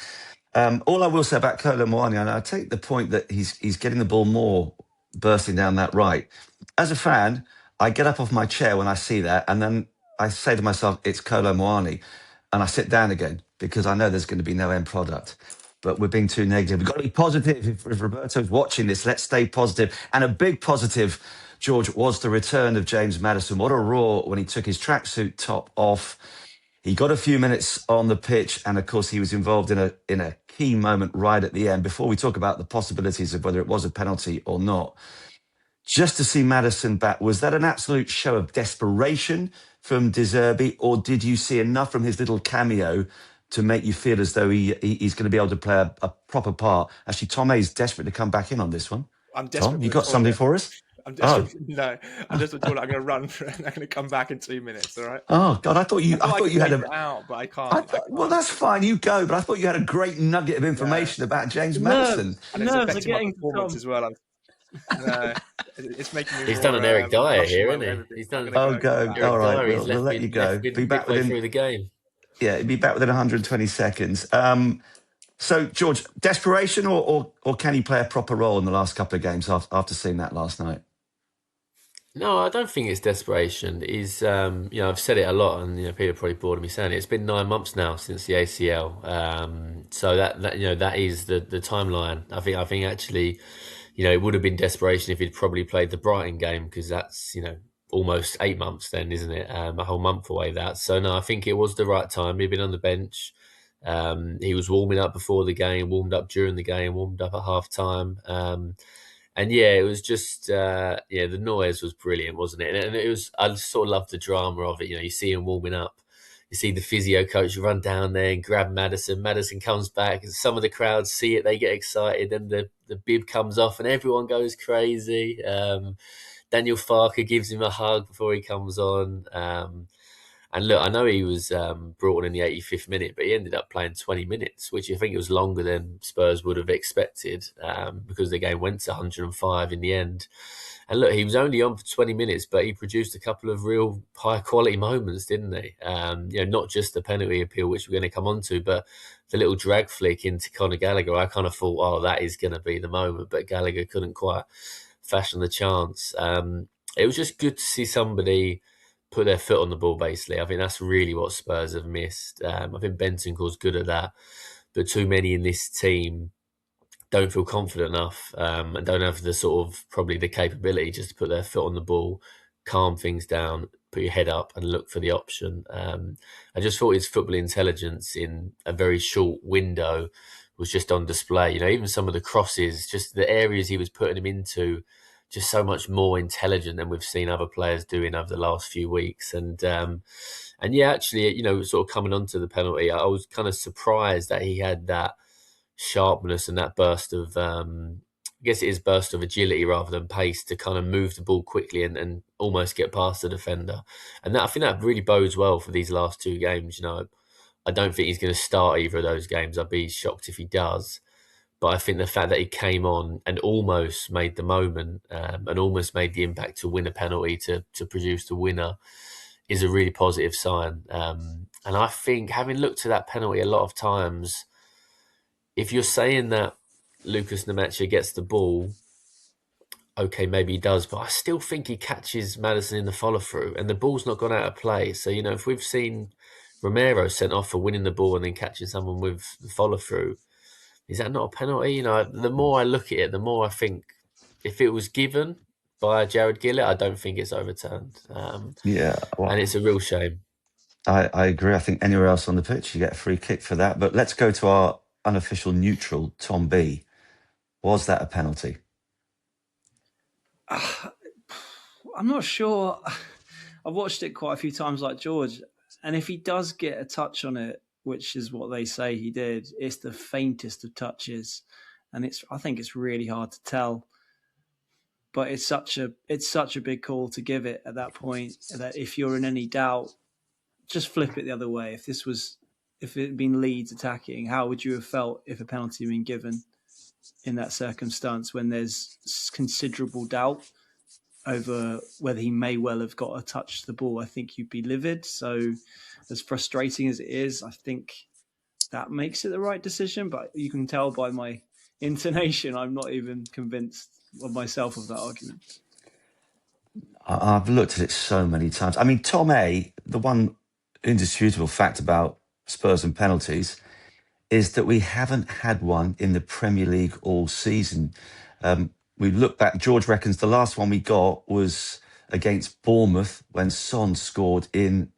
Speaker 4: All I will say about Kolo Muani, and I take the point that he's getting the ball more, bursting down that right. As a fan, I get up off my chair when I see that, and then I say to myself, it's Kolo Muani, and I sit down again because I know there's going to be no end product. But we're being too negative. We've got to be positive. If Roberto's watching this, let's stay positive. And a big positive, George, was the return of James Maddison. What a roar when he took his tracksuit top off. He got a few minutes on the pitch, and of course he was involved in a key moment right at the end. Before we talk about the possibilities of whether it was a penalty or not, just to see Madison back, was that an absolute show of desperation from De Zerbi, or did you see enough from his little cameo to make you feel as though he's going to be able to play a proper part? Actually, Tom Hayes desperate to come back in on this one.
Speaker 5: I'm desperate.
Speaker 4: Tom, you got something for us?
Speaker 5: I'm desperate. Oh. No, I'm desperate. I'm going to run for it. I'm going to come back in 2 minutes. All right.
Speaker 4: Oh God, I thought you had
Speaker 5: out, but I can't.
Speaker 4: Well, that's fine. You go, but I thought you had a great nugget of information about James Maddison.
Speaker 5: And it's affecting my performance as well. No, it's making me.
Speaker 6: He's done an Eric Dyer here, isn't he? He's done.
Speaker 4: Oh, go. All right, we'll let you go.
Speaker 6: Be back through the game.
Speaker 4: Yeah, he'd be back within 120 seconds. So, George, desperation or can he play a proper role in the last couple of games after seeing that last night?
Speaker 6: No, I don't think it's desperation. He's, I've said it a lot, and people are probably bored of me saying it. It's been 9 months now since the ACL, so that is the timeline. I think actually, it would have been desperation if he'd probably played the Brighton game, because that's almost 8 months then, isn't it? A whole month away that. So no, I think it was the right time. He'd been on the bench. He was warming up before the game, warmed up during the game, warmed up at half time. And yeah, it was just, the noise was brilliant, wasn't it? And it was, I sort of loved the drama of it. You see him warming up. You see the physio coach run down there and grab Madison. Madison comes back, and some of the crowd see it. They get excited, and the bib comes off, and everyone goes crazy. Daniel Farke gives him a hug before he comes on. And look, I know he was brought on in the 85th minute, but he ended up playing 20 minutes, which I think was longer than Spurs would have expected, because the game went to 105 in the end. And look, he was only on for 20 minutes, but he produced a couple of real high-quality moments, didn't he? Not just the penalty appeal, which we're going to come on to, but the little drag flick into Conor Gallagher. I kind of thought, oh, that is going to be the moment, but Gallagher couldn't quite fashion the chance. It was just good to see somebody put their foot on the ball, basically. I think that's really what Spurs have missed. I think Bentancur's good at that, but too many in this team don't feel confident enough and don't have the sort of probably the capability just to put their foot on the ball, calm things down, put your head up and look for the option. I just thought his football intelligence in a very short window was just on display. Even some of the crosses, just the areas he was putting him into, just so much more intelligent than we've seen other players doing over the last few weeks. And yeah, actually, sort of coming onto the penalty, I was kind of surprised that he had that sharpness and that burst of, I guess it is burst of agility rather than pace to kind of move the ball quickly and almost get past the defender. And that, I think that really bodes well for these last two games. I don't think he's going to start either of those games. I'd be shocked if he does. But I think the fact that he came on and almost made the moment and almost made the impact to win a penalty to produce the winner is a really positive sign. And I think, having looked at that penalty a lot of times, if you're saying that Lucas Nmecha gets the ball, okay, maybe he does, but I still think he catches Maddison in the follow-through and the ball's not gone out of play. So, if we've seen Romero sent off for winning the ball and then catching someone with the follow-through, is that not a penalty? The more I look at it, the more I think if it was given by Jared Gillett, I don't think it's overturned. And it's a real shame.
Speaker 4: I agree. I think anywhere else on the pitch, you get a free kick for that. But let's go to our unofficial neutral, Tom B. Was that a penalty?
Speaker 7: I'm not sure. I've watched it quite a few times like George. And if he does get a touch on it, which is what they say he did, it's the faintest of touches. And I think it's really hard to tell. But it's such a big call to give it at that point that if you're in any doubt, just flip it the other way. If it had been Leeds attacking, how would you have felt if a penalty had been given in that circumstance when there's considerable doubt over whether he may well have got a touch to the ball? I think you'd be livid. So as frustrating as it is, I think that makes it the right decision. But you can tell by my intonation, I'm not even convinced of myself of that argument.
Speaker 4: I've looked at it so many times. I mean, Tom A., the one indisputable fact about Spurs and penalties is that we haven't had one in the Premier League all season. We look back, George reckons the last one we got was against Bournemouth when Son scored in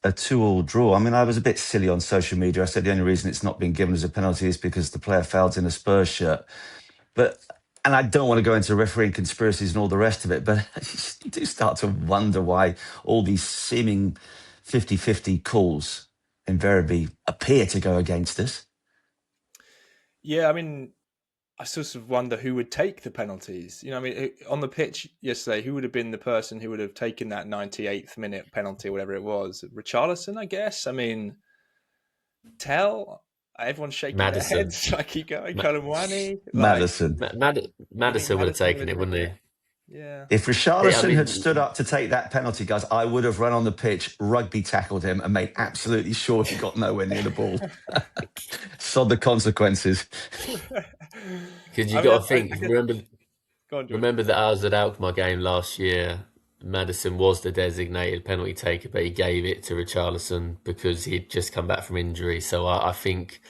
Speaker 4: a 2-2 draw. I mean, I was a bit silly on social media. I said the only reason it's not been given as a penalty is because the player fouled in a Spurs shirt. And I don't want to go into refereeing conspiracies and all the rest of it, but you do start to wonder why all these seeming 50-50 calls invariably appear to go against us.
Speaker 5: Yeah, I mean, I sort of wonder who would take the penalties. On the pitch yesterday, who would have been the person who would have taken that 98th minute penalty, whatever it was? Richarlison, I guess. I mean, Tel. Everyone's shaking
Speaker 6: Madison.
Speaker 5: their heads. Should I keep going? Colomwani.
Speaker 4: Madison.
Speaker 6: Madison would have taken it, wouldn't he?
Speaker 5: Yeah.
Speaker 4: If Richarlison had stood up to take that penalty, guys, I would have run on the pitch, rugby tackled him and made absolutely sure he got nowhere near the ball. Sod the consequences.
Speaker 6: Because you've got to think, remember the Allnutt Alkmaar game last year, Madison was the designated penalty taker, but he gave it to Richarlison because he'd just come back from injury. So I think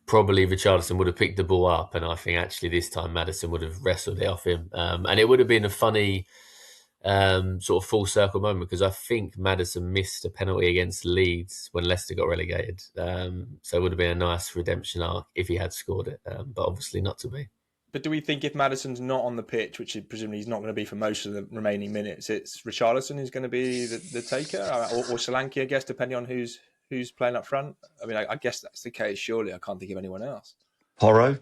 Speaker 6: probably Richarlison would have picked the ball up, and I think actually this time Madison would have wrestled it off him. And it would have been a funny sort of full circle moment because I think Madison missed a penalty against Leeds when Leicester got relegated. So it would have been a nice redemption arc if he had scored it, but obviously not to be.
Speaker 5: But do we think if Maddison's not on the pitch, which presumably he's not going to be for most of the remaining minutes, it's Richarlison who's going to be the taker, or Solanke, I guess, depending on who's playing up front? I mean, I guess that's the case. Surely, I can't think of anyone else.
Speaker 4: Porro?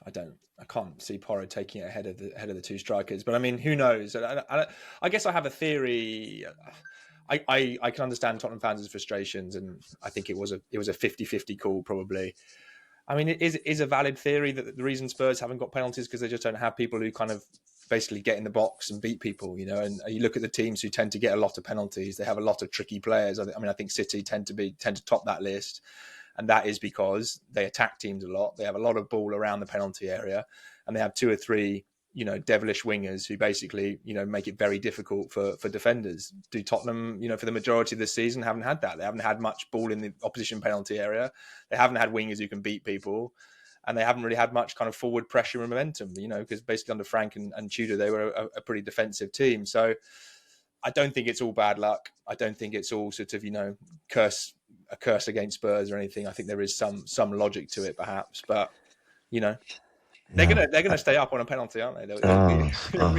Speaker 5: I can't see Porro taking it ahead of the two strikers. But I mean, who knows? I guess I have a theory. I can understand Tottenham fans' frustrations, and I think it was a 50-50 call probably. I mean, it is a valid theory that the reason Spurs haven't got penalties because they just don't have people who kind of basically get in the box and beat people, and you look at the teams who tend to get a lot of penalties, they have a lot of tricky players. I think City tend to top that list, and that is because they attack teams a lot. They have a lot of ball around the penalty area, and they have two or three devilish wingers who basically, make it very difficult for defenders. Do Tottenham, for the majority of the season, haven't had that. They haven't had much ball in the opposition penalty area. They haven't had wingers who can beat people. And they haven't really had much kind of forward pressure and momentum, because basically under Frank and Tudor, they were a pretty defensive team. So I don't think it's all bad luck. I don't think it's all sort of, a curse against Spurs or anything. I think there is some logic to it, perhaps. But, they're gonna stay up on a penalty, aren't they? It'll be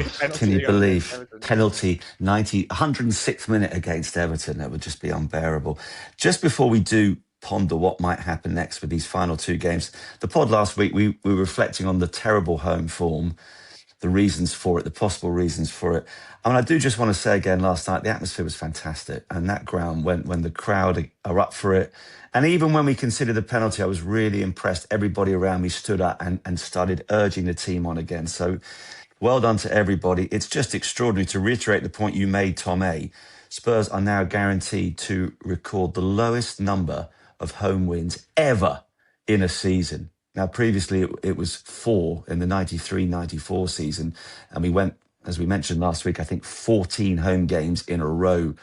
Speaker 5: a penalty.
Speaker 4: Can you believe penalty 106th minute against Everton? That would just be unbearable. Just before we do ponder what might happen next with these final two games, the pod last week we were reflecting on the terrible home form, the reasons for it, the possible reasons for it. I mean, I do just want to say again, last night the atmosphere was fantastic, and that ground when the crowd are up for it. And even when we considered the penalty, I was really impressed. Everybody around me stood up and started urging the team on again. So well done to everybody. It's just extraordinary. To reiterate the point you made, Tom A., Spurs are now guaranteed to record the lowest number of home wins ever in a season. Now, previously it was 4 in the 93-94 season. And we went, as we mentioned last week, I think 14 home games in a row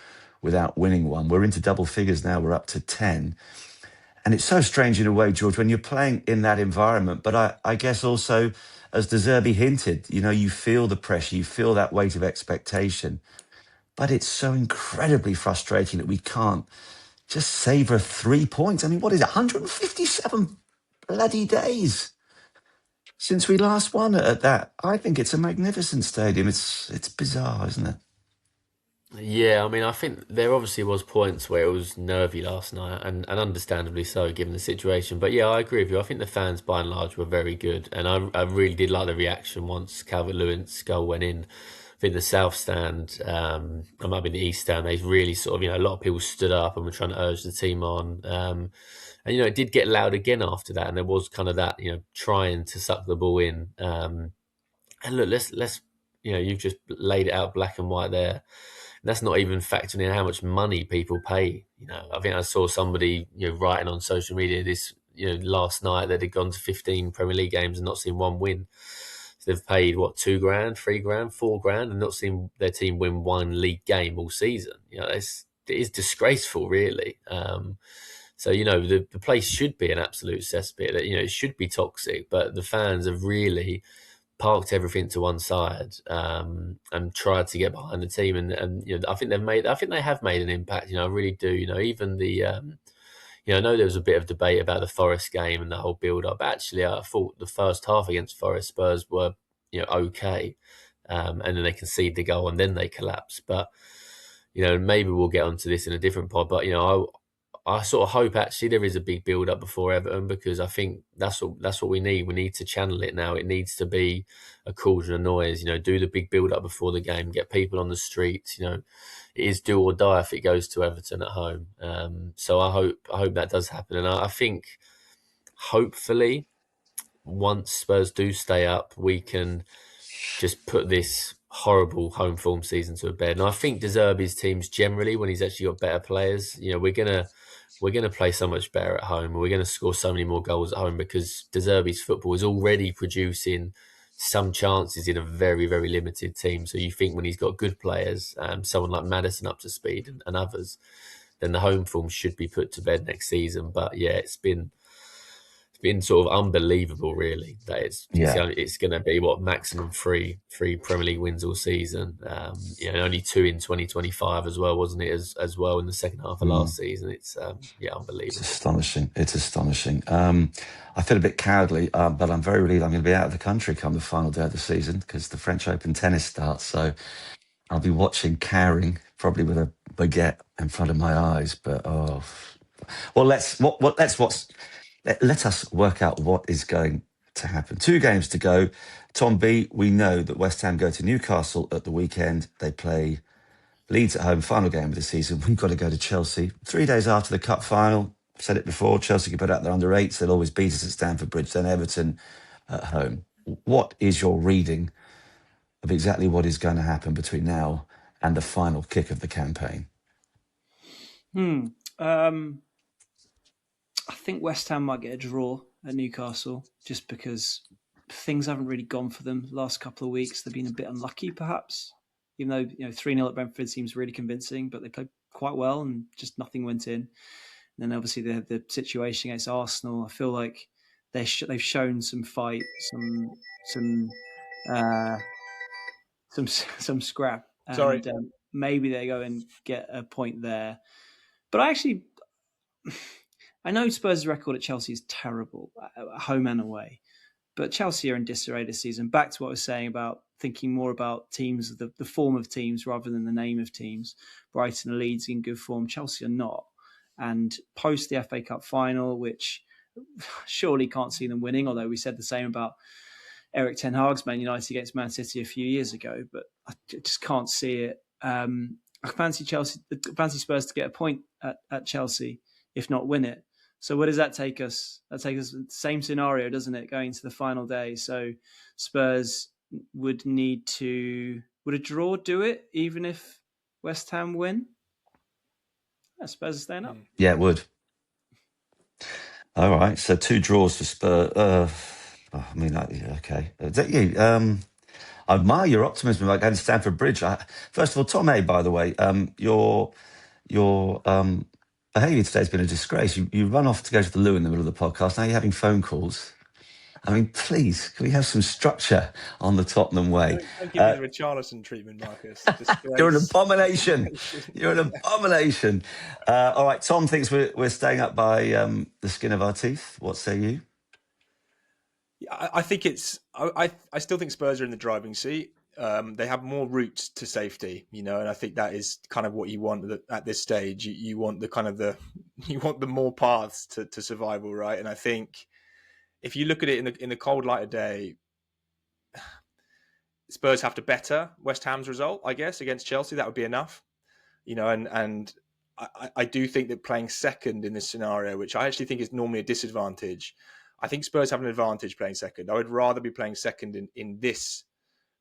Speaker 4: without winning one. We're into double figures now. We're up to 10. And it's so strange in a way, George, when you're playing in that environment. But I guess also, as De Zerbi hinted, you feel the pressure, you feel that weight of expectation. But it's so incredibly frustrating that we can't just savour 3 points. I mean, what is it, 157 bloody days since we last won at that? I think it's a magnificent stadium. It's bizarre, isn't it?
Speaker 6: Yeah, I mean, I think there obviously was points where it was nervy last night, and understandably so, given the situation. But yeah, I agree with you. I think the fans, by and large, were very good. And I really did like the reaction once Calvert-Lewin's goal went in. I think the South Stand, it might be the East Stand, they really sort of, a lot of people stood up and were trying to urge the team on. And, it did get loud again after that. And there was kind of that, trying to suck the ball in. And look, let's you've just laid it out black and white there. That's not even factoring in how much money people pay. I think I saw somebody, writing on social media this, last night that had gone to 15 Premier League games and not seen one win. So they've paid, what, $2,000, $3,000, $4,000 and not seen their team win one league game all season. It is disgraceful, really. So, the place should be an absolute cesspit. It should be toxic, but the fans have really parked everything to one side and tried to get behind the team, and I think they have made an impact. I really do. Even the I know there was a bit of debate about the Forest game and the whole build up. Actually, I thought the first half against Forest, Spurs were okay, and then they conceded the goal and then they collapsed. But maybe we'll get onto this in a different pod. But I sort of hope actually there is a big build up before Everton, because I think that's what we need. We need to channel it now. It needs to be a cauldron of noise. Do the big build up before the game, get people on the streets. It is do or die if it goes to Everton at home. So I hope that does happen, and I think hopefully once Spurs do stay up, we can just put this horrible home form season to a bed. And I think De Zerbi's teams generally, when he's actually got better players, we're gonna play so much better at home. We're gonna score so many more goals at home because De Zerbi's football is already producing some chances in a very, very limited team. So you think when he's got good players, someone like Maddison up to speed and others, then the home form should be put to bed next season. But yeah, it's been sort of unbelievable, really, that it's going to be maximum three Premier League wins all season. Only 2 in 2025 as well, wasn't it? As well in the second half of last season. It's unbelievable.
Speaker 4: It's astonishing. I feel a bit cowardly, but I'm very relieved I'm going to be out of the country come the final day of the season because the French Open tennis starts. So I'll be watching cowering, probably with a baguette in front of my eyes. But let us work out what is going to happen. 2 games to go. Tom B, we know that West Ham go to Newcastle at the weekend. They play Leeds at home, final game of the season. We've got to go to Chelsea 3 days after the cup final. I've said it before, Chelsea can put out their under 8s. They'll always beat us at Stamford Bridge, then Everton at home. What is your reading of exactly what is going to happen between now and the final kick of the campaign?
Speaker 7: I think West Ham might get a draw at Newcastle just because things haven't really gone for them the last couple of weeks. They've been a bit unlucky, perhaps. Even though 3-0 at Brentford seems really convincing, but they played quite well and just nothing went in. And then obviously the situation against Arsenal, I feel like they've shown some fight, some scrap, and maybe they go and get a point there. But I know Spurs' record at Chelsea is terrible, home and away. But Chelsea are in disarray this season. Back to what I was saying about thinking more about teams, the form of teams rather than the name of teams. Brighton and Leeds in good form. Chelsea are not. And post the FA Cup final, which surely can't see them winning, although we said the same about Eric Ten Hag's Man United against Man City a few years ago, but I just can't see it. I fancy Spurs to get a point at Chelsea, if not win it. So where does that take us? That takes us to the same scenario, doesn't it, going to the final day? So Spurs would a draw do it, even if West Ham win? Yeah, Spurs are staying up.
Speaker 4: Yeah, it would. All right, so 2 draws for Spurs. Okay. Is that you? I admire your optimism about going to Stamford Bridge. First of all, Tom A, by the way, your behaviour today has been a disgrace. You run off to go to the loo in the middle of the podcast. Now you're having phone calls. I mean, please, can we have some structure on the Tottenham Way?
Speaker 5: Don't give me the Richarlison treatment, Marcus.
Speaker 4: You're an abomination. You're an abomination. All right, Tom thinks we're staying up by the skin of our teeth. What say you?
Speaker 5: I think I still think Spurs are in the driving seat. They have more routes to safety, and I think that is kind of what you want at this stage. You want the more paths to survival, right? And I think if you look at it in the cold light of day, Spurs have to better West Ham's result, I guess, against Chelsea. That would be enough, and I do think that playing second in this scenario, which I actually think is normally a disadvantage, I think Spurs have an advantage playing second. I would rather be playing second in this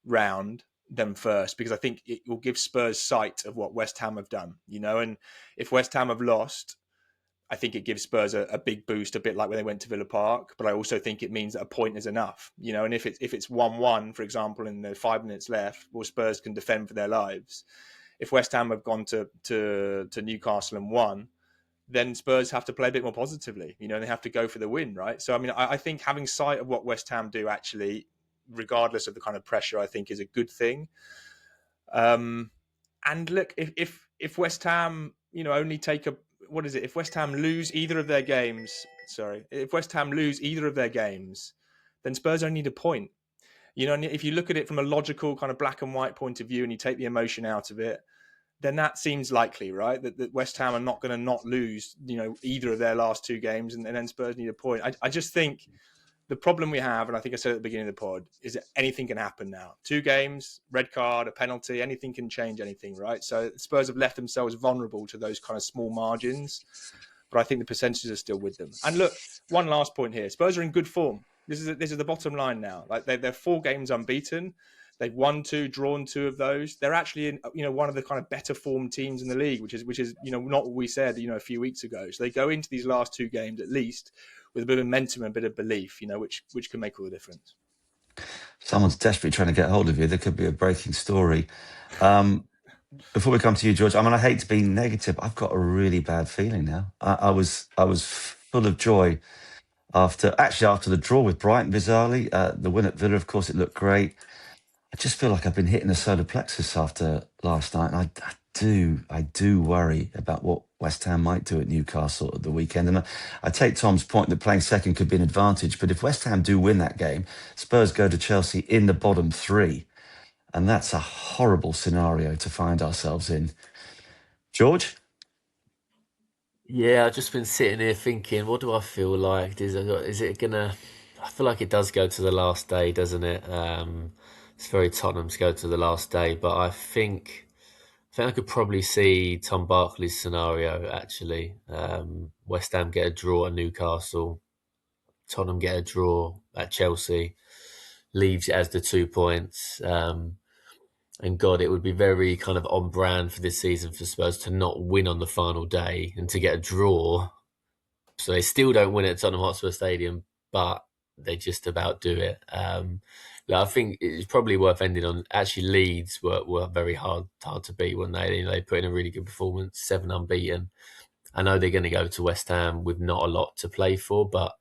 Speaker 5: round than first, because I think it will give Spurs sight of what West Ham have done, and if West Ham have lost, I think it gives Spurs a big boost, a bit like when they went to Villa Park. But I also think it means that a point is enough, and if it's 1-1, for example, in the 5 minutes left, well, Spurs can defend for their lives. If West Ham have gone to Newcastle and won, then Spurs have to play a bit more positively, and they have to go for the win, right? So, I mean, I think having sight of what West Ham do, actually, regardless of the kind of pressure, I think is a good thing. And look, if West Ham, only take if West Ham lose either of their games, then Spurs only need a point. And if you look at it from a logical kind of black and white point of view and you take the emotion out of it, then that seems likely, right? That West Ham are not going to not lose, either of their last 2 games, and then Spurs need a point. I just think the problem we have, and I think I said at the beginning of the pod, is that anything can happen now. 2 games, red card, a penalty, anything can change anything, right? So Spurs have left themselves vulnerable to those kind of small margins, but I think the percentages are still with them. And look, one last point here: Spurs are in good form. This is the bottom line now. Like they're 4 games unbeaten. They've won 2, drawn 2 of those. They're actually in, one of the kind of better formed teams in the league, which is not what we said, a few weeks ago. So they go into these last 2 games at least with a bit of momentum and a bit of belief, which can make all the difference.
Speaker 4: Someone's desperately trying to get hold of you. There could be a breaking story. Before we come to you, George, I hate to be negative. I've got a really bad feeling now. I was full of joy after the draw with Brighton, bizarrely. The win at Villa, of course, it looked great. I just feel like I've been hitting a solar plexus after last night. And I do worry about what West Ham might do at Newcastle at the weekend. And I take Tom's point that playing second could be an advantage. But if West Ham do win that game, Spurs go to Chelsea in the bottom 3. And that's a horrible scenario to find ourselves in. George?
Speaker 6: Yeah, I've just been sitting here thinking, what do I feel like? Is it going to... I feel like it does go to the last day, doesn't it? It's very Tottenham to go to the last day, but I think I could probably see Tom Barclay's scenario, actually. West Ham get a draw at Newcastle, Tottenham get a draw at Chelsea, leaves it as the 2 points. And God, it would be very kind of on brand for this season for Spurs to not win on the final day and to get a draw. So they still don't win at Tottenham Hotspur Stadium, but they just about do it. I think it's probably worth ending on. Actually, Leeds were very hard to beat when they put in a really good performance, 7 unbeaten. I know they're going to go to West Ham with not a lot to play for, but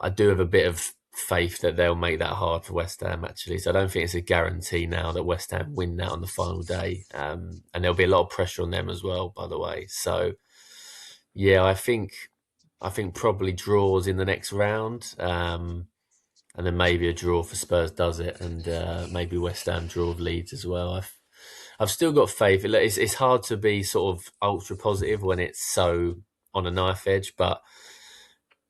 Speaker 6: I do have a bit of faith that they'll make that hard for West Ham, actually. So I don't think it's a guarantee now that West Ham win that on the final day. And there'll be a lot of pressure on them as well, by the way. So, yeah, I think probably draws in the next round. And then maybe a draw for Spurs does it. And maybe West Ham draw with Leeds as well. I've still got faith. It's hard to be sort of ultra positive when it's so on a knife edge, but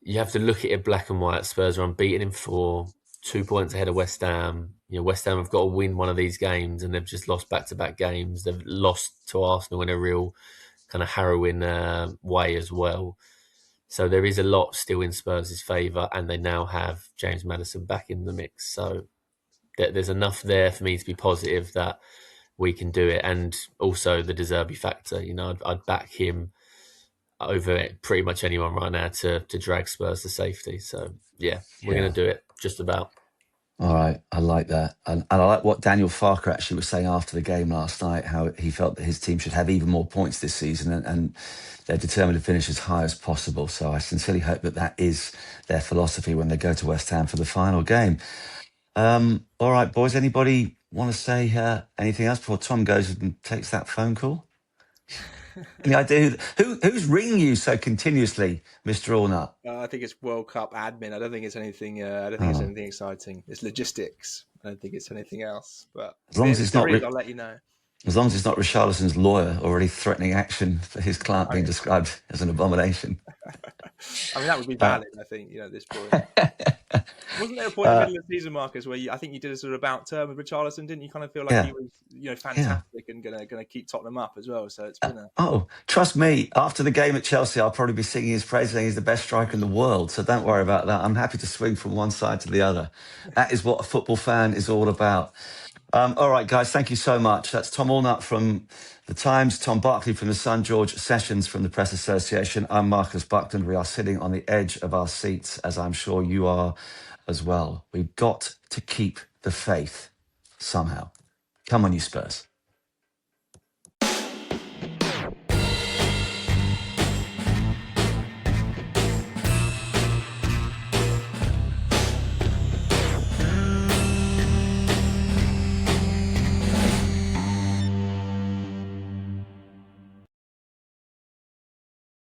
Speaker 6: you have to look at it black and white. Spurs are unbeaten in 4, 2 points ahead of West Ham. West Ham have got to win one of these games, and they've just lost back-to-back games. They've lost to Arsenal in a real kind of harrowing way as well. So there is a lot still in Spurs' favour, and they now have James Maddison back in the mix. So there's enough there for me to be positive that we can do it. And also the De Zerbi factor. I'd back him over pretty much anyone right now to drag Spurs to safety. So, yeah, we're going to do it, just about.
Speaker 4: All right, I like that. And I like what Daniel Farke actually was saying after the game last night, how he felt that his team should have even more points this season, and they're determined to finish as high as possible. So I sincerely hope that is their philosophy when they go to West Ham for the final game. All right, boys, anybody want to say anything else before Tom goes and takes that phone call? Any idea who's ringing you so continuously, Mr. Allnutt?
Speaker 5: I think it's World Cup admin. I don't think it's anything. I don't think it's anything exciting. It's logistics. I don't think it's anything else. But
Speaker 4: as long as it's not,
Speaker 5: I'll let you know.
Speaker 4: As long as it's not Richarlison's lawyer already threatening action for his client being described as an abomination.
Speaker 5: I mean, that would be valid. I think at this point. Wasn't there a point in the middle of the season, Marcus, where I think you did a sort of about term with Richarlison? Didn't you kind of feel like he was, fantastic and gonna keep Tottenham up as well? So it's been
Speaker 4: trust me. After the game at Chelsea, I'll probably be singing his praise, saying he's the best striker in the world. So don't worry about that. I'm happy to swing from one side to the other. That is what a football fan is all about. All right, guys, thank you so much. That's Tom Allnutt from The Times, Tom Barclay from The Sun, George Sessions from the Press Association. I'm Marcus Buckland. We are sitting on the edge of our seats, as I'm sure you are as well. We've got to keep the faith somehow. Come on, you Spurs.